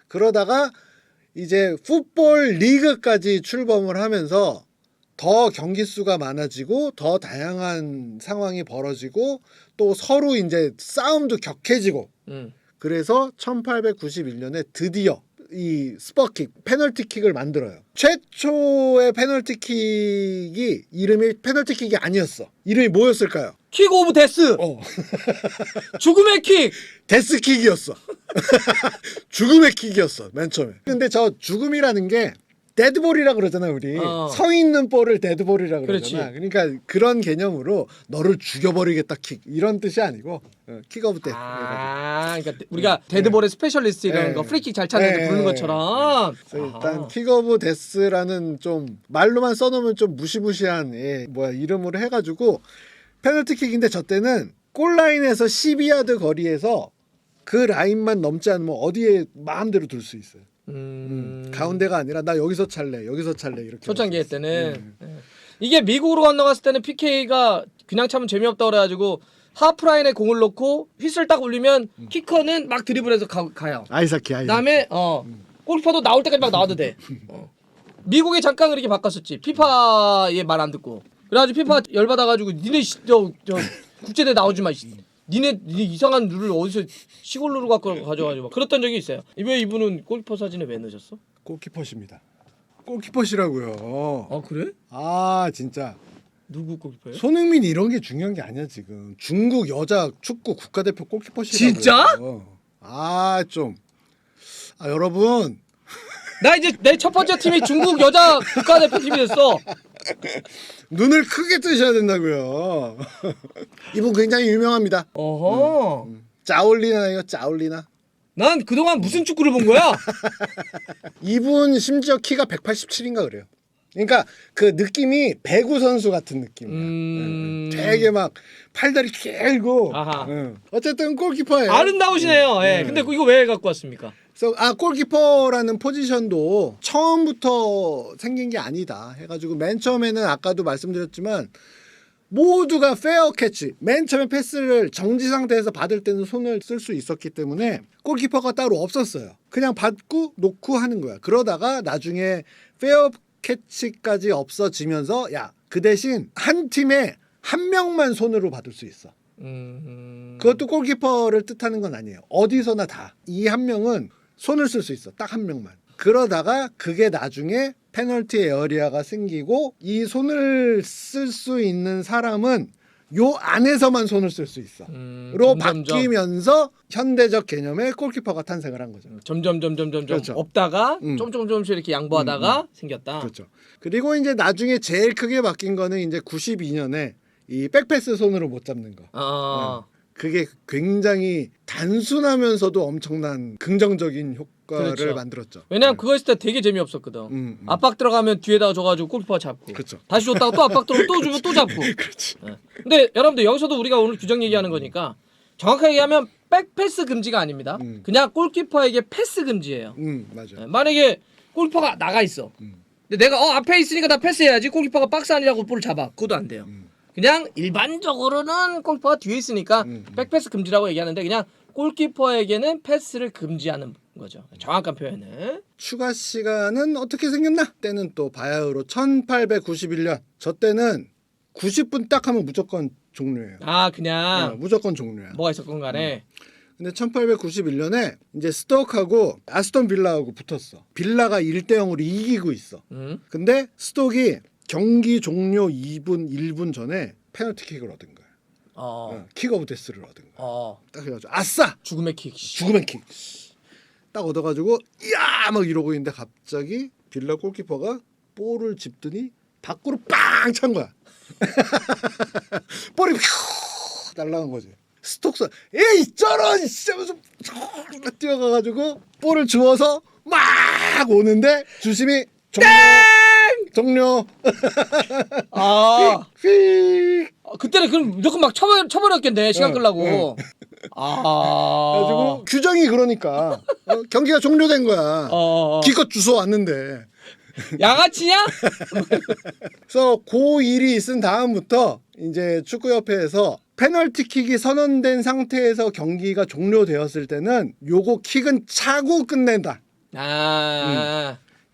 그러다가 이제 풋볼 리그까지 출범을 하면서 더 경기 수가 많아지고 더 다양한 상황이 벌어지고 또 서로 이제 싸움도 격해지고 그래서 1891년에 드디어 이 스퍼킥 페널티킥을 만들어요. 최초의 페널티킥이 이름이 페널티킥이 아니었어. 이름이 뭐였을까요? 킥 오브 데스. 죽음의 킥. 데스킥이었어. 죽음의 킥이었어 맨 처음에. 근데 저 죽음이라는 게 데드볼이라 그러잖아 우리. 서 있는 볼을 데드볼이라 그러잖아. 그렇지. 그러니까 그런 개념으로 너를 죽여버리겠다 킥 이런 뜻이 아니고 킥 오브 데스. 그러니까 우리가 데드볼의 스페셜리스트 이런 거 프리킥 잘 차는 애들 부르는 것처럼. 그래서 일단 킥 오브 데스라는 좀 말로만 써놓으면 좀 무시무시한 이름으로 해가지고 페널티킥인데 저 때는 골라인에서 12야드 거리에서 그 라인만 넘지 않으면 어디에 마음대로 둘 수 있어요. 가운데가 아니라 나 여기서 찰래 이렇게. 초창기 때는 이게 미국으로 건너갔을 때는 PK가 그냥 차면 재미없다 그래가지고 하프라인에 공을 놓고 휘슬 딱 울리면 키커는 막 드리블해서 가요. 아이사키. 그다음에 골키퍼도 나올 때까지 막 나와도 돼. 미국에 잠깐 그렇게 바꿨었지. 피파의 말 안 듣고. 그래가지고 피파 열받아가지고 니네 저 국제대 나오지 마. 니네 이상한 룰을 어디서 시골 룰을 갖고 가져가지고 막 그랬던 적이 있어요. 왜 이분은 골키퍼 사진에 왜 넣으셨어? 골키퍼십니다. 골키퍼시라고요. 아 그래? 아 진짜. 누구 골키퍼예요? 손흥민 이런 게 중요한 게 아니야 지금. 중국 여자 축구 국가대표 골키퍼시라고요. 진짜? 여러분. 나 이제 내 첫 번째 팀이 중국 여자 국가대표팀이 됐어. 눈을 크게 뜨셔야 된다고요. 이분 굉장히 유명합니다. 어허. 짜올리나요, 짜올리나? 난 그동안 무슨 축구를 본 거야? 이분 심지어 키가 187인가 그래요. 그러니까 그 느낌이 배구 선수 같은 느낌이야. 되게 막 팔다리 길고. 어쨌든 골키퍼예요. 아름다우시네요. 예. 근데 이거 왜 갖고 왔습니까? 그래서 골키퍼라는 포지션도 처음부터 생긴 게 아니다 해가지고 맨 처음에는 아까도 말씀드렸지만 모두가 페어 캐치, 맨 처음에 패스를 정지 상태에서 받을 때는 손을 쓸 수 있었기 때문에 골키퍼가 따로 없었어요. 그냥 받고 놓고 하는 거야. 그러다가 나중에 페어 캐치까지 없어지면서 그 대신 한 팀에 한 명만 손으로 받을 수 있어. 그것도 골키퍼를 뜻하는 건 아니에요. 어디서나 다. 이 한 명은 손을 쓸 수 있어. 딱 한 명만. 그러다가 그게 나중에 페널티 에어리아가 생기고 이 손을 쓸 수 있는 사람은 요 안에서만 손을 쓸 수 있어. 로 바뀌면서 현대적 개념의 골키퍼가 탄생을 한 거죠. 점점 그렇죠. 없다가 조금씩 이렇게 양보하다가 생겼다. 그렇죠. 그리고 이제 나중에 제일 크게 바뀐 거는 이제 92년에 이 백패스 손으로 못 잡는 거. 그게 굉장히 단순하면서도 엄청난 긍정적인 효과를 그렇죠. 만들었죠. 왜냐면 그거 했을 때 되게 재미없었거든. 압박 들어가면 뒤에다가 줘가지고 골키퍼가 잡고 그렇죠. 다시 줬다가 또 압박 들어가면 또 주면 또 잡고. 그렇지. 근데 여러분들 여기서도 우리가 오늘 규정 얘기하는 거니까 정확하게 얘기하면 백패스 금지가 아닙니다. 그냥 골키퍼에게 패스 금지예요. 맞아요. 만약에 골키퍼가 나가 있어. 근데 내가 앞에 있으니까 나 패스해야지. 골키퍼가 박스 안이라고 볼을 잡아. 그것도 안 돼요. 그냥 일반적으로는 골키퍼가 뒤에 있으니까 백패스 금지라고 얘기하는데 그냥 골키퍼에게는 패스를 금지하는 거죠. 정확한 표현은. 추가 시간은 어떻게 생겼나? 때는 또 바야흐로 1891년. 저 때는 90분 딱 하면 무조건 종료예요. 그냥 무조건 종료야. 뭐가 있었건 간에. 근데 1891년에 이제 스톡하고 아스톤 빌라하고 붙었어. 빌라가 1대0으로 이기고 있어. 근데 스톡이 경기 종료 2분 1분 전에 페널티킥을 얻은 거야. 킥 오브 데스를 얻은 거야. 딱 해가지고 아싸! 죽음의 킥. 죽음의 킥. 딱 얻어가지고 이야 막 이러고 있는데 갑자기 빌라 골키퍼가 볼을 짚더니 밖으로 빵 찬 거야. 볼이 휘 날아간 거지. 스톡스 에이 저런 하면서 뛰어가가지고 볼을 주워서 막 오는데 주심이 종료. 그때는 그럼 무조건 막 쳐버렸겠네. 시간 끌라고. 그래가지고 규정이 그러니까 경기가 종료된 거야. 기껏 주워 왔는데. 양아치냐? 그래서 그 일이 있은 다음부터 이제 축구협회에서 페널티킥이 선언된 상태에서 경기가 종료되었을 때는 요거 킥은 차고 끝낸다.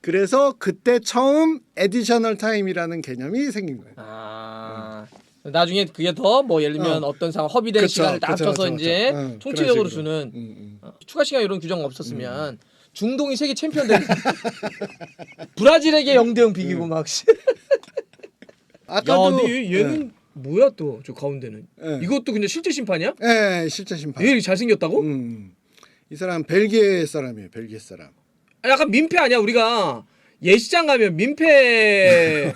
그래서 그때 처음 에디셔널 타임이라는 개념이 생긴 거예요. 나중에 그게 더 뭐 예를 들면 어떤 상황 허비된 그쵸, 시간을 딱 그쵸, 합쳐서 그쵸, 이제 그쵸. 총체적으로 그런 식으로. 주는 추가 시간 이런 규정 없었으면 중동이 세계 챔피언 되는 브라질에게 0대0 비기고 막. 아까도 근데 얘는 뭐야 또 저 가운데는 이것도 그냥 실제 심판이야? 네, 실제 심판. 얘 잘생겼다고? 이 사람 벨기에 사람이에요. 벨기에 사람. 약간 민폐 아니야? 우리가 예시장 가면 민폐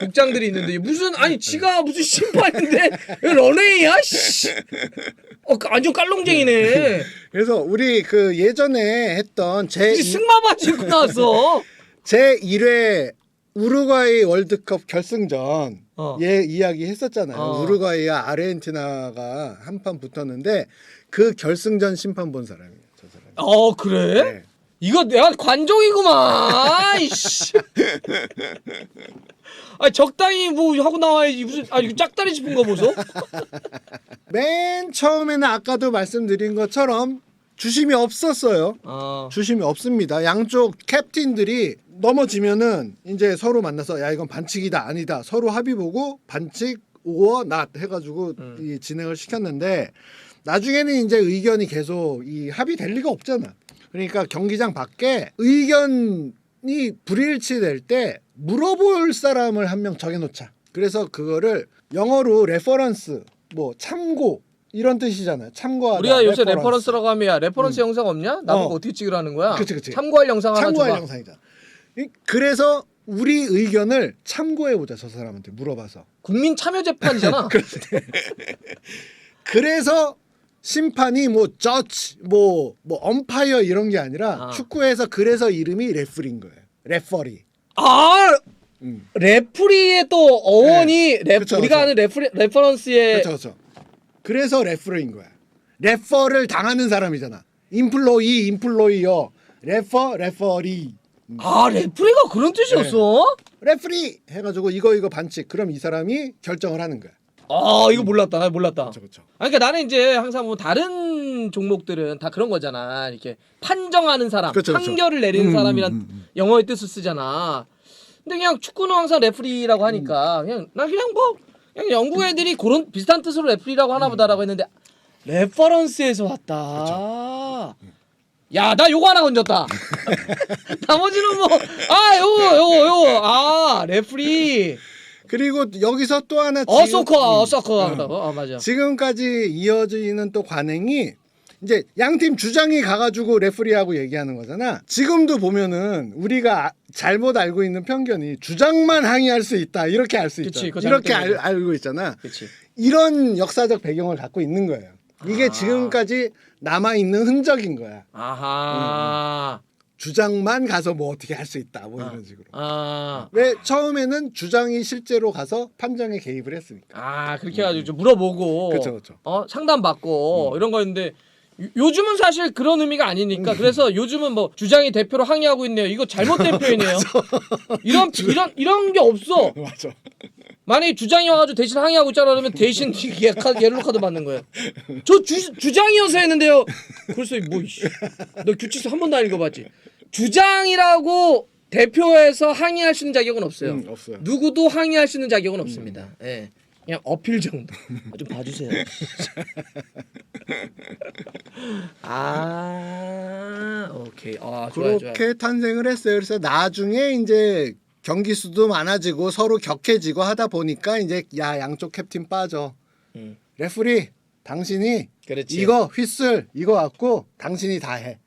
복장들이 있는데 무슨 아니 지가 무슨 심판인데 왜 런웨이야? 씨. 완전 깔롱쟁이네. 그래서 우리 그 예전에 했던 승마바지 입고 나왔어. 제 1회 우루과이 월드컵 결승전 얘 이야기 했었잖아요. 우루과이와 아르헨티나가 한판 붙었는데 그 결승전 심판 본 사람이에요. 저 사람. 그래? 네. 이거 내가 관종이구만. 이씨. 적당히 뭐 하고 나와야지 무슨 이거 짝다리 짚은 거 보소? 맨 처음에는 아까도 말씀드린 것처럼 주심이 없었어요. 주심이 없습니다. 양쪽 캡틴들이 넘어지면은 이제 서로 만나서 야 이건 반칙이다 아니다 서로 합의 보고 반칙 오어 낫 해가지고 이 진행을 시켰는데 나중에는 이제 의견이 계속 이 합의될 리가 없잖아. 그러니까 경기장 밖에 의견이 불일치될 때 물어볼 사람을 한 명 정해놓자. 그래서 그거를 영어로 레퍼런스 뭐 참고 이런 뜻이잖아요. 참고하다. 우리가 요새 레퍼런스라고 하면 야 레퍼런스 영상 없냐? 나보고 어떻게 찍으라는 거야? 그치. 참고할 영상 하나 참고할 줘봐. 영상이잖아. 그래서 우리 의견을 참고해보자. 저 사람한테 물어봐서. 국민 참여 재판이잖아. 그래서 심판이 뭐 저치 뭐 엄파이어 이런 게 아니라 축구에서 그래서 이름이 레프리인 거예요. 레퍼리. 레프리의 또 어원이 그쵸, 우리가 아는 레퍼런스의 그렇죠. 그래서 레프리인 거야. 레퍼를 당하는 사람이잖아. 임플로이어, 레퍼리. 레프리가 그런 뜻이었어? 레프리 해가지고 이거 반칙. 그럼 이 사람이 결정을 하는 거야. 이거 몰랐다. 나 몰랐다. 그렇죠. 그러니까 나는 이제 항상 뭐 다른 종목들은 다 그런 거잖아. 이렇게 판정하는 사람, 그렇죠. 판결을 내리는 사람이란 영어의 뜻을 쓰잖아. 근데 그냥 축구는 항상 레프리라고 하니까 그냥 영국 애들이 그런 비슷한 뜻으로 레프리라고 하나 보다라고 했는데 레퍼런스에서 왔다. 야, 나 요거 하나 건졌다. 나머지는 요거 레프리. 그리고 여기서 또 하나 서커 맞아. 지금까지 이어지는 또 관행이 이제 양팀 주장이 가가지고 레프리하고 얘기하는 거잖아. 지금도 보면은 우리가 잘못 알고 있는 편견이 주장만 항의할 수 있다 이렇게 알 수 있다. 이렇게 알고 있잖아. 그치. 이런 역사적 배경을 갖고 있는 거예요. 이게 지금까지 남아 있는 흔적인 거야. 주장만 가서 뭐 어떻게 할 수 있다 뭐 이런 식으로. 왜 처음에는 주장이 실제로 가서 판정에 개입을 했으니까. 그렇게 해가지고 좀 물어보고. 그렇죠. 상담 받고 이런 거였는데 요즘은 사실 그런 의미가 아니니까 그래서 요즘은 뭐 주장이 대표로 항의하고 있네요. 이거 잘못된 표현이에요. 이런 게 없어. 맞아. 만약에 주장이 와가지고 대신 항의하고 있잖아 그러면 대신 옐로 카드 받는 거예요. 저 주장이어서 했는데요. 그래서 너 규칙서 한 번도 안 읽어봤지? 주장이라고 대표해서 항의할 수 있는 자격은 없어요. 없어요. 누구도 항의할 수 있는 자격은 없습니다. 예. 그냥 어필 정도. 좀 봐주세요. 오케이. 그렇게 좋아요. 탄생을 했어요. 그래서 나중에 이제 경기 수도 많아지고 서로 격해지고 하다 보니까 이제 양쪽 캡틴 빠져. 레프리 당신이 그렇지. 이거 휘슬 이거 갖고 당신이 다 해.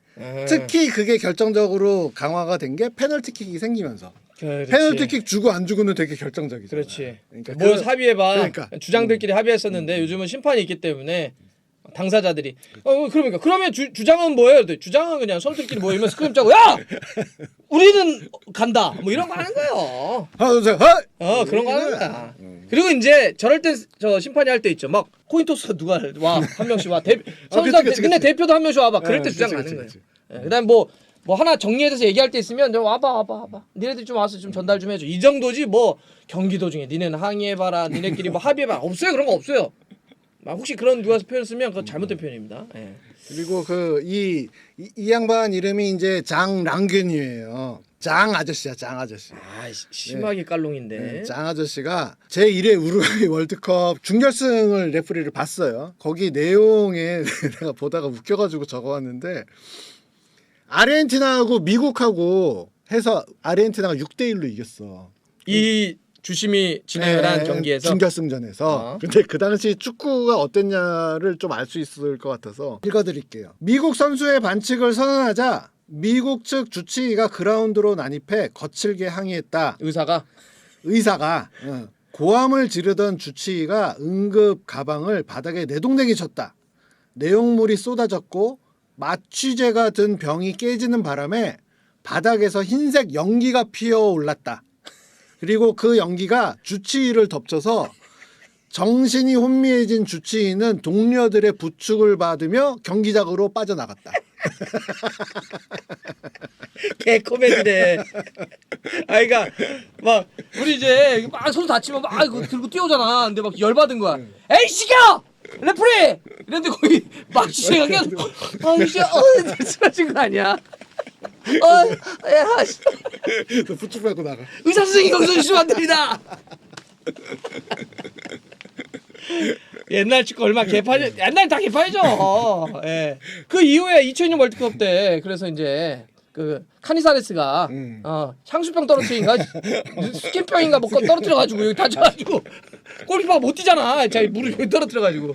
특히 그게 결정적으로 강화가 된 게 페널티킥이 생기면서. 그렇지. 페널티킥 주고 안 주고는 되게 결정적이죠. 그렇지. 그러니까 뭐 합의해봐. 그러니까. 주장들끼리 합의했었는데 요즘은 심판이 있기 때문에 당사자들이 그러면 주장은 뭐예요? 주장은 그냥 선수들끼리 모이면 스크림 짜고 야 우리는 간다 뭐 이런 거 하는 거예요. 하나 둘 셋 그런 거 하는 거야. 그리고 이제 저럴 때 저 심판이 할 때 있죠. 막 코인 토스 누가 와 한 명씩 와 선수한테 근데 대표도 한 명씩 와봐. 그럴 때 주장 가는 거예요. 그다음 뭐 하나 정리해서 얘기할 때 있으면 좀 와봐. 니네들 좀 와서 좀 전달 좀 해줘. 이 정도지 뭐 경기 도중에 니네는 항의해봐라. 니네끼리 뭐 합의해봐. 없어요. 그런 거 없어요. 혹시 그런 누가 표현 쓰면 그건 잘못된 표현입니다. 예. 그리고 이 양반 이름이 이제 장 랑균이에요. 장 아저씨야, 장 아저씨. 심하게 깔롱인데. 장 아저씨가 제 1회 우루과이 월드컵 준결승을 레프리를 봤어요. 거기 내용에 내가 보다가 웃겨가지고 적어왔는데 아르헨티나하고 미국하고 해서 아르헨티나가 6대1로 이겼어. 이 주심이 진행을 한 경기에서 준결승전에서. 근데 그 당시 축구가 어땠냐를 좀 알 수 있을 것 같아서 읽어드릴게요. 미국 선수의 반칙을 선언하자 미국 측 주치의가 그라운드로 난입해 거칠게 항의했다. 의사가 고함을 지르던 주치의가 응급 가방을 바닥에 내동댕이 쳤다. 내용물이 쏟아졌고 마취제가 든 병이 깨지는 바람에 바닥에서 흰색 연기가 피어올랐다. 그리고 그 연기가 주치의를 덮쳐서 정신이 혼미해진 주치의는 동료들의 부축을 받으며 경기장으로 빠져나갔다. 개 코미디네. 그러니까 막 우리 이제 막 손 다치면 막 이거 들고 뛰어오잖아. 근데 막 열받은 거야. 에이 시켜! 레프리! 이랬는데 거기 마취제가 그냥 아이씨 쓰러진 거 아니야? 야, 너 부축 받고 나가. 의사 선생님 거기서 주시면 안 됩니다. 옛날 축구 얼마 개판이 옛날 다 개판이죠. 예. 그 이후에 2002년 월드컵 때 그래서 이제 그 카니사레스가 향수병 떨어뜨린가 스킨병인가 뭐 떨어뜨려가지고 여기 다쳐가지고 골키퍼가 못 뛰잖아. 자기 무릎 떨어뜨려가지고.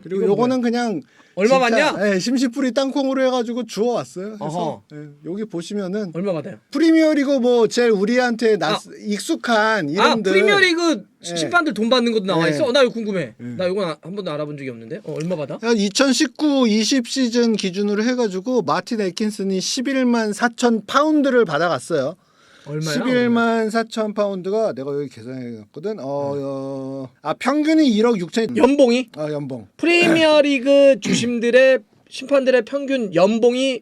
그리고 요거는 그냥 얼마 받냐? 네, 심시풀이 땅콩으로 해가지고 주워왔어요. 그래서 여기 보시면은 얼마 받아요? 프리미어리그 뭐 제일 우리한테 익숙한 이름들. 프리미어리그 심판들 돈 받는 것도 나와 있어? 나 이거 궁금해. 나 이건 한 번도 알아본 적이 없는데. 얼마 받아? 2019-20 시즌 기준으로 해가지고 마틴 애킨슨이 11만 4천 파운드를 받아갔어요. 얼마야? 11만 4천 파운드가 내가 여기 계산해놨거든. 평균이 1억 6천. 연봉이? 연봉. 프리미어리그 주심들의 심판들의 평균 연봉이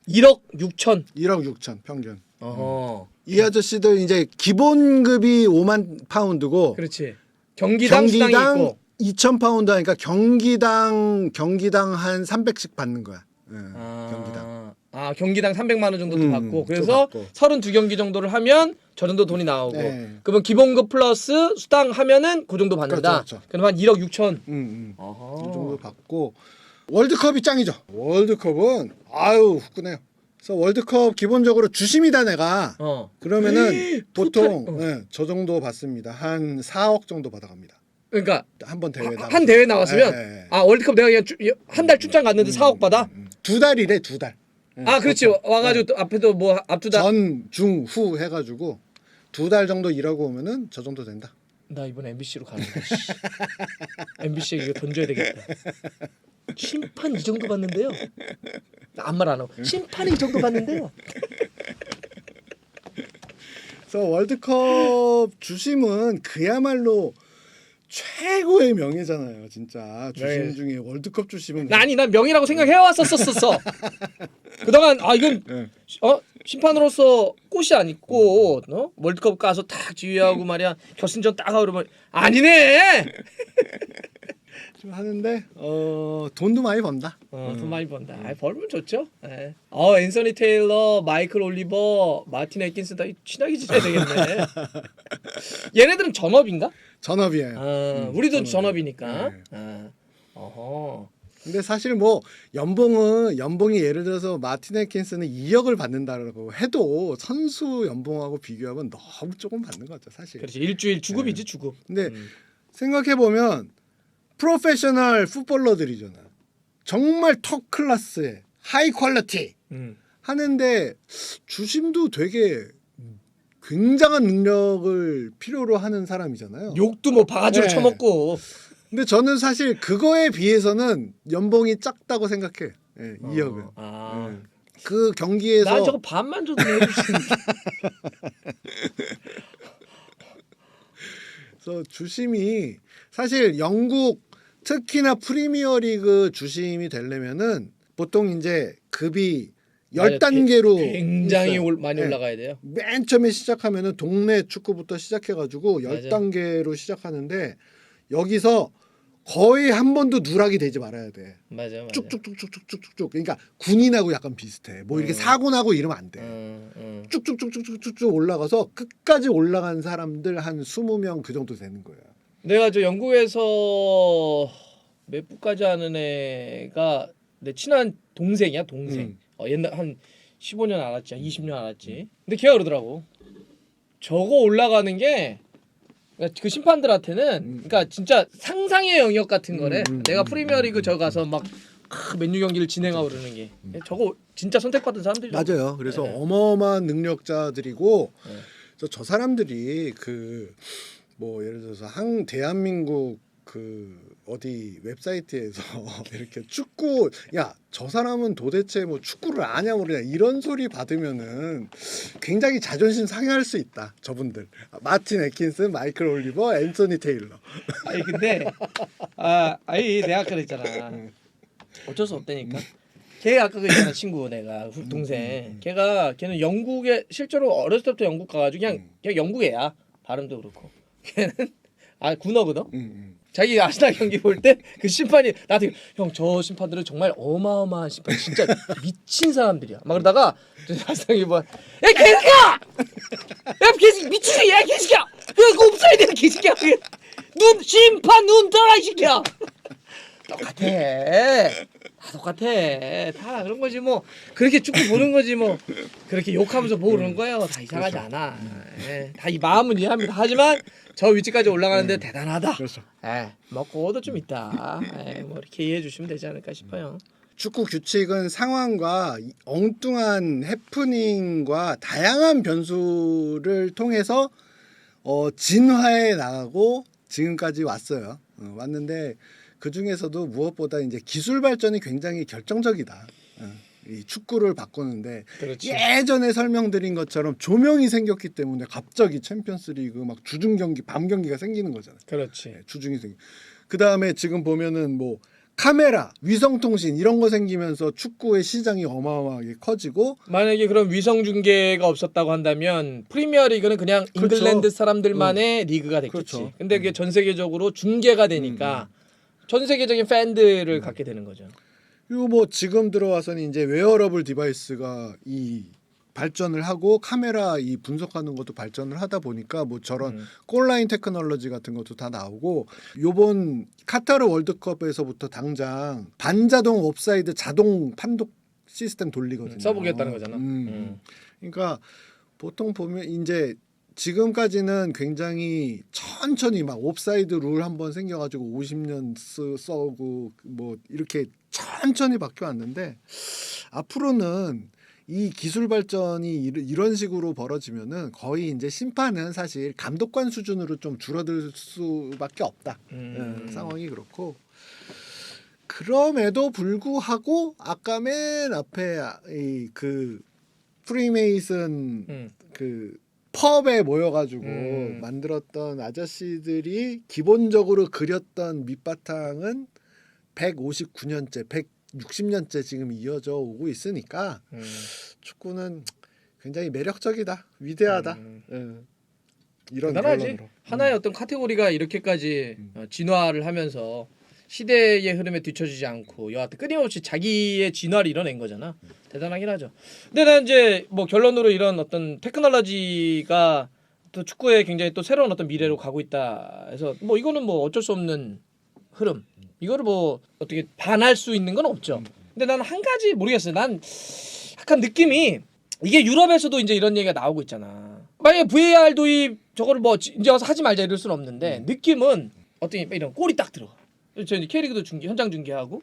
1억 6천. 1억 6천 평균. 어허. 이 아저씨들 이제 기본급이 5만 파운드고. 그렇지. 경기당 수당이 있고 2천 파운드 하니까 경기당 한 300씩 받는 거야. 경기당. 경기당 300만 원 정도도 받고 그래서 32경기 정도를 하면 저 정도 돈이 나오고 그러면 기본급 플러스 수당 하면은 그 정도 받는다. 그렇죠. 그럼 한 1억 6천. 이 정도 받고 월드컵이 짱이죠. 월드컵은 후끈해요. 그래서 월드컵 기본적으로 주심이다 내가. 그러면은 보통 저 정도 받습니다. 한 4억 정도 받아갑니다. 그러니까 한 대회 나왔으면 월드컵 내가 그냥 한 달 출장 갔는데 4억 받아? 2달이래 2달. 그렇지. 와가지고 앞에도 뭐 앞두달 전, 중, 후 해가지고 2달 정도 일하고 오면은 저 정도 된다. 나 이번 MBC로 가는데 MBC에 이거 던져야 되겠다. 심판 이 정도 받는데요. 아무 말 안 하고 심판이 이 정도 받는데요. 그래서 월드컵 주심은 그야말로 최고의 명예잖아요, 진짜. 주심 중에 월드컵 주심은 난 명예라고 생각해 왔었어. 그동안 이건 심판으로서 꽃이 아니고 월드컵 가서 딱 지휘하고 말이야 결승전 딱 하고 그러면 아니네. 좀 하는데 돈도 많이 번다. 돈 많이 번다. 벌면 좋죠. 앤서니 테일러, 마이클 올리버, 마틴 애킨스 다 친하게 지내야 되겠네. 얘네들은 전업인가? 전업이에요. 우리도 전업이니까. 근데 사실 뭐 연봉이 예를 들어서 마틴 애킨스는 2억을 받는다라고 해도 선수 연봉하고 비교하면 너무 조금 받는 거죠, 사실. 그렇지. 일주일 주급이지 주급. 근데 생각해 보면 프로페셔널 풋볼러들이잖아. 정말 톱 클래스의 하이 퀄리티 하는데 주심도 되게 굉장한 능력을 필요로 하는 사람이잖아요. 욕도 뭐 바가지로 쳐먹고. 근데 저는 사실 그거에 비해서는 연봉이 작다고 생각해. 2억은. 그 경기에서 난 저거 반만 줘도 해주시는데. 그래서 주심이 사실 영국 특히나 프리미어리그 주심이 되려면은 보통 이제 급이 10단계로 굉장히 많이 올라가야 돼요. 맨 처음에 시작하면은 동네 축구부터 시작해가지고 10단계로 시작하는데 여기서 거의 한 번도 누락이 되지 말아야 돼. 맞아. 쭉쭉쭉쭉쭉쭉쭉. 그러니까 군인하고 약간 비슷해. 뭐 이렇게 사고 나고 이러면 안 돼. 쭉쭉쭉쭉쭉쭉 올라가서 끝까지 올라간 사람들 한 20명 그 정도 되는 거야. 내가 저 영국에서 몇 부까지 하는 애가 내 친한 동생이야, 동생. 옛날 한 15년 알았지, 20년 알았지. 근데 걔가 그러더라고. 저거 올라가는 게 그 심판들한테는 그러니까 진짜 상상의 영역 같은 거래. 내가 프리미어리그 저 가서 막 맨유 경기를 진행하고 그러는 게 저거 진짜 선택받은 사람들이죠. 맞아요. 그래서 네. 어마어마한 능력자들이고 네. 저 사람들이 그 뭐 예를 들어서 대한민국 그 어디 웹사이트에서 이렇게 축구 야 저 사람은 도대체 뭐 축구를 아냐 모르냐 이런 소리 받으면은 굉장히 자존심 상해할 수 있다. 저분들 마틴 애킨슨, 마이클 올리버, 앤서니 테일러. 아니 근데 아니 내가 아까 그랬잖아. 어쩔 수 없다니까. 걔 아까 그 있잖아 친구 내가 동생. 걔는 영국에 실제로 어렸을 때부터 영국 가가지고 그냥 영국 애야. 발음도 그렇고. 걔는 군어거든. 자기 아스날 경기 볼 때 그 심판이 나한테 형 저 심판들은 정말 어마어마한 심판 진짜 미친 사람들이야. 막 그러다가 아스날이 뭐 야 개새끼야! 야 개새끼 미치지 야 개새끼야! 그거 옵사이드야 개새끼야! 심판 눈 떠라 이 새끼야! 똑같아. 다 똑같아. 다 그런 거지 뭐. 그렇게 축구 보는 거지 뭐. 그렇게 욕하면서 보고 그러는 거예요. 다 이상하지 않아. 다 이 마음은 이해합니다. 하지만 저 위치까지 올라가는데 대단하다. 그렇죠. 먹고도 좀 있다. 뭐 이렇게 이해해 주시면 되지 않을까 싶어요. 축구 규칙은 상황과 엉뚱한 해프닝과 다양한 변수를 통해서 진화해 나가고 지금까지 왔어요. 왔는데 그 중에서도 무엇보다 이제 기술 발전이 굉장히 결정적이다. 이 축구를 바꾸는데 그렇지. 예전에 설명드린 것처럼 조명이 생겼기 때문에 갑자기 챔피언스리그 막 주중 경기, 밤 경기가 생기는 거잖아요. 그렇지. 주중이 생기. 그 다음에 지금 보면은 뭐 카메라, 위성통신 이런 거 생기면서 축구의 시장이 어마어마하게 커지고 만약에 그런 위성 중계가 없었다고 한다면 프리미어 리그는 그냥 그렇죠. 잉글랜드 사람들만의 리그가 됐겠지. 그렇죠. 근데 그게 전 세계적으로 중계가 되니까 전 세계적인 팬들을 갖게 되는 거죠. 그리고 뭐 지금 들어와서는 이제 웨어러블 디바이스가 이 발전을 하고 카메라 이 분석하는 것도 발전을 하다 보니까 뭐 저런 골라인 테크놀로지 같은 것도 다 나오고 요번 카타르 월드컵에서부터 당장 반자동 옵사이드 자동 판독 시스템 돌리거든요. 써보겠다는 거잖아. 그러니까 보통 보면 이제 지금까지는 굉장히 천천히 막 옵사이드 룰 한번 생겨가지고 50년 써고 뭐 이렇게 천천히 바뀌어왔는데 앞으로는 이 기술 발전이 이런 식으로 벌어지면은 거의 이제 심판은 사실 감독관 수준으로 좀 줄어들 수밖에 없다. 상황이 그렇고 그럼에도 불구하고 아까 맨 앞에 그 프리메이슨 그 펍에 모여가지고 만들었던 아저씨들이 기본적으로 그렸던 밑바탕은 159년째, 160년째 지금 이어져 오고 있으니까 축구는 굉장히 매력적이다, 위대하다. 이런 대단하지. 결론으로. 하나의 어떤 카테고리가 이렇게까지 진화를 하면서 시대의 흐름에 뒤처지지 않고 여하튼 끊임없이 자기의 진화를 이뤄낸 거잖아. 대단하긴 하죠. 근데 난 이제 뭐 결론으로 이런 어떤 테크놀로지가 또 축구에 굉장히 또 새로운 어떤 미래로 가고 있다 해서 뭐 이거는 뭐 어쩔 수 없는 흐름. 이거를 뭐 어떻게 반할 수 있는 건 없죠. 근데 나는 한 가지 모르겠어요. 난 약간 느낌이 이게 유럽에서도 이제 이런 얘기가 나오고 있잖아. 만약에 VAR 도입 저거를 뭐 이제 와서 하지 말자 이럴 수는 없는데 느낌은 어떻게 이런 골이 딱 들어가. 저 이제 K리그도 현장 중계하고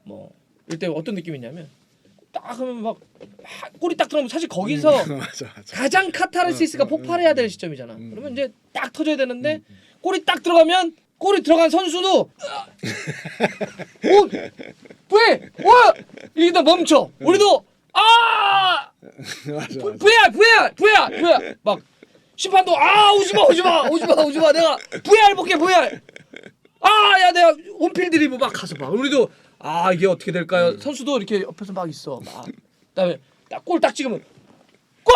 뭐 이럴 때 어떤 느낌이 있냐면 딱 하면 막 골이 딱 들어오면 사실 거기서 맞아. 가장 카타르시스가 폭발해야 될 시점이잖아. 그러면 이제 딱 터져야 되는데 골이 딱 들어가면 골이 들어간 선수도 왜? 와! 이러다 멈춰. 우리도 맞아. VR 막 심판도 오지마 내가 VR 볼게 VR 야 내가 온필드 리뷰 막 가서 봐. 우리도 이게 어떻게 될까요? 선수도 이렇게 옆에서 막 있어. 막 그다음에 골 딱 찍으면 골!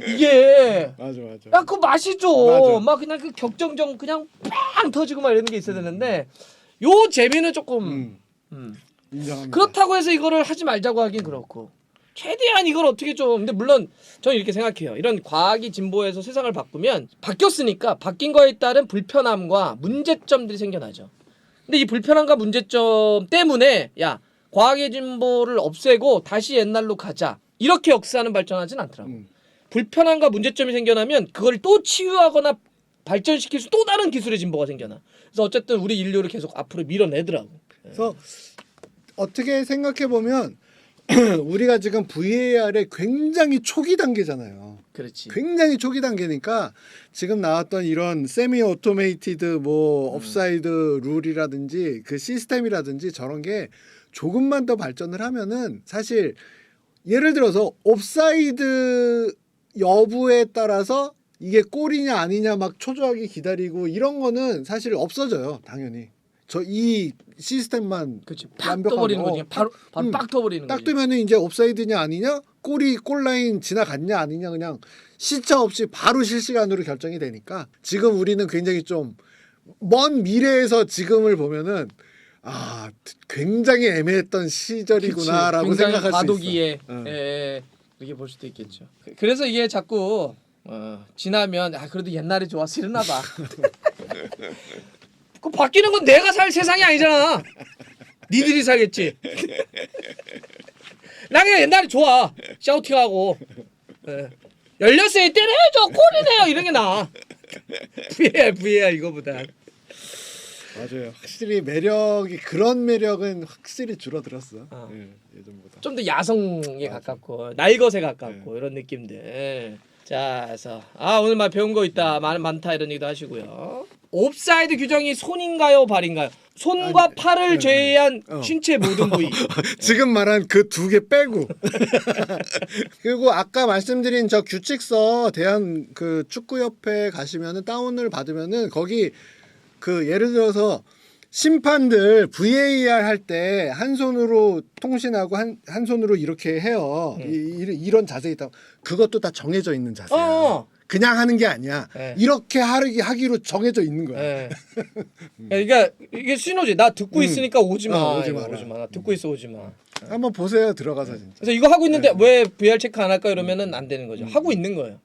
이게 맞아. 야 그거 맛이죠. 맞아. 막 그냥 그 격정정 그냥 팡 터지고 막 이런 게 있어야 되는데 요 재미는 조금 인정합니다. 그렇다고 해서 이거를 하지 말자고 하긴 그렇고 최대한 이걸 어떻게 좀 근데 물론 저는 이렇게 생각해요. 이런 과학이 진보해서 세상을 바꾸면 바뀌었으니까 바뀐 거에 따른 불편함과 문제점들이 생겨나죠. 근데 이 불편함과 문제점 때문에 야 과학의 진보를 없애고 다시 옛날로 가자 이렇게 역사는 발전하진 않더라고. 불편함과 문제점이 생겨나면 그걸 또 치유하거나 발전시킬 수 또 다른 기술의 진보가 생겨나. 그래서 어쨌든 우리 인류를 계속 앞으로 밀어내더라고. 그래서 어떻게 생각해 보면 우리가 지금 VAR의 굉장히 초기 단계잖아요. 그렇지. 굉장히 초기 단계니까 지금 나왔던 이런 세미 오토메이티드 뭐 옵사이드 룰이라든지 그 시스템이라든지 저런 게 조금만 더 발전을 하면은 사실 예를 들어서 옵사이드 여부에 따라서 이게 골이냐 아니냐 막 초조하게 기다리고 이런 거는 사실 없어져요. 당연히. 저 이 시스템만 그렇지. 팍 완벽하고, 떠버리는 거지. 바로 빡 떠버리는 딱 거지. 뜨면은 이제 옵사이드냐 아니냐 골라인 지나갔냐 아니냐 그냥 시차 없이 바로 실시간으로 결정이 되니까 지금 우리는 굉장히 좀 먼 미래에서 지금을 보면은 아 굉장히 애매했던 시절이구나라고 그치. 굉장히 생각할 수 있어. 과도기에 응. 이렇게 볼 수도 있겠죠. 그래서 이게 자꾸 지나면 그래도 옛날에 좋았어 이러나 봐. 그 바뀌는 건 내가 살 세상이 아니잖아. 니들이 살겠지. 나 그냥 옛날에 좋아. 샤우팅하고 열렸어요 때려야죠 골이네요 이런 게 나아. VAR 이거보다. 맞아요. 확실히 매력이 그런 매력은 확실히 줄어들었어. 예전보다. 좀 더 야성에 가깝고 날 것에 가깝고 이런 느낌들. 자, 그래서 오늘 막 배운 거 있다, 많다 이런 얘기도 하시고요. 옵사이드 규정이 손인가요, 발인가요? 손과 팔을 제외한 신체 모든 부위. 지금 말한 그 두 개 빼고. 그리고 아까 말씀드린 저 규칙서 대한 그 축구협회 가시면은 다운을 받으면은 거기 그 예를 들어서 심판들 VAR 할 때 한 손으로 통신하고 한 손으로 이렇게 해요. 이런 자세 있다. 그것도 다 정해져 있는 자세야. 그냥 하는 게 아니야. 이렇게 하기로 정해져 있는 거야. 그러니까 이게 신호지. 나 듣고 있으니까 오지 마. 오지 마라. 오지 마. 나 듣고 있어 오지 마. 한번 보세요. 들어가서 진짜. 그래서 이거 하고 있는데 왜 VR 체크 안 할까 이러면은 안 되는 거죠. 하고 있는 거예요.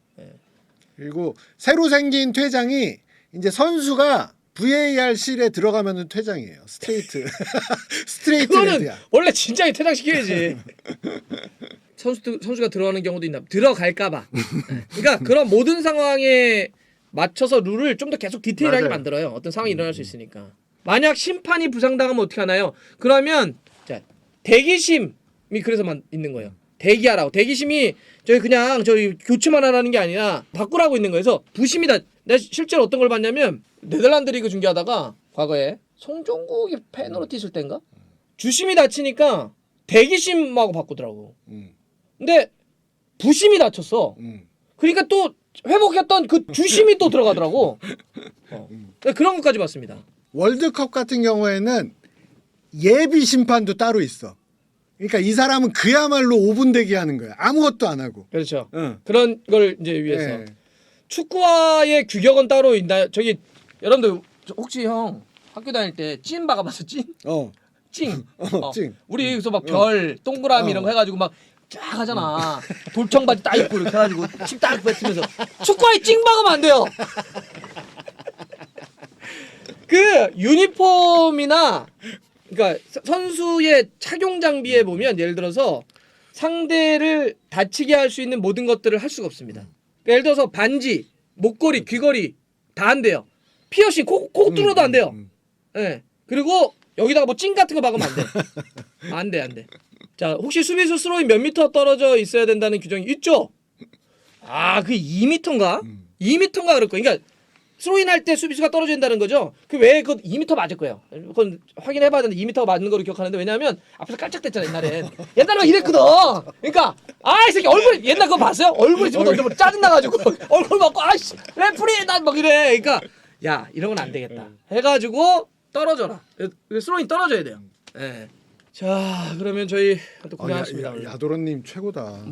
그리고 새로 생긴 퇴장이 이제 선수가 VAR실에 들어가면은 퇴장이에요. 스트레이트 그거는 레드야. 원래 진작에 퇴장시켜야지. 선수가 들어가는 경우도 있나? 들어갈까봐. 그러니까 그런 모든 상황에 맞춰서 룰을 좀 더 계속 디테일하게 맞아요. 만들어요. 어떤 상황이 일어날 수 있으니까. 만약 심판이 부상당하면 어떻게 하나요? 그러면 자 대기심이 그래서만 있는 거예요. 대기하라고. 대기심이 저희 교체만 하라는 게 아니라 바꾸라고 있는 거예요. 그래서 부심이다. 내가 실제로 어떤 걸 봤냐면 네덜란드 리그 중계하다가 과거에 송종국이 페널티 있을 때인가? 주심이 다치니까 대기심하고 바꾸더라고. 근데 부심이 다쳤어. 그러니까 또 회복했던 그 주심이 또 들어가더라고. 그런 것까지 봤습니다. 월드컵 같은 경우에는 예비 심판도 따로 있어. 그러니까 이 사람은 그야말로 5분 대기하는 거야. 아무것도 안 하고. 그렇죠. 응. 그런 걸 이제 위해서. 네. 축구와의 규격은 따로 있나요? 저기 여러분들 혹시 형 학교 다닐 때 찐 박아봤어? 찐? 찡. 찡. 우리 여기서 막 별, 동그라미 이런 거 해가지고 막 쫙 하잖아. 돌청바지 딱 입고 이렇게 해가지고 침 딱 뱉으면서 축구화에 찡 박으면 안 돼요. 그 유니폼이나 그러니까 선수의 착용 장비에 보면 예를 들어서 상대를 다치게 할 수 있는 모든 것들을 할 수가 없습니다. 그러니까 예를 들어서 반지, 목걸이, 귀걸이 다 안 돼요. 피어싱, 코 뚫어도 안 돼요. 예. 그리고 여기다가 뭐 찡 같은 거 박으면 안 돼. 안 돼, 안 돼. 자, 혹시 수비수 스로인 몇 미터 떨어져 있어야 된다는 규정이 있죠? 그 2미터인가? 2미터인가 그럴 거예요. 그러니까 스로인 할 때 수비수가 떨어진다는 거죠. 그 외에 그 2m 맞을 거예요. 그건 확인해봐야 되는데 2m가 맞는 거로 기억하는데 왜냐하면 앞에서 깔짝댔잖아 옛날엔. 옛날에 이랬거든. 그러니까 이 새끼 얼굴 옛날 그거 봤어요? 얼굴이 지금 던져버 짜증 나가지고 얼굴 막고 아이씨 레프리 난 막 이래. 그러니까 야 이런 건 안 되겠다. 해가지고 떨어져라. 스로인 떨어져야 돼요. 예. 자 그러면 저희 또 고생하셨습니다. 야도로님 최고다.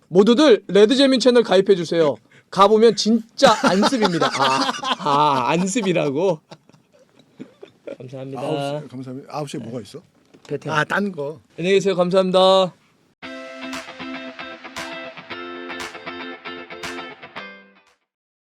모두들 레드재민 채널 가입해 주세요. 가보면 진짜 안습입니다. 안습이라고. 감사합니다. 9시, 감사합니다. 9시에 뭐가 있어? 배팅. 딴 거. 안녕히 계세요. 감사합니다.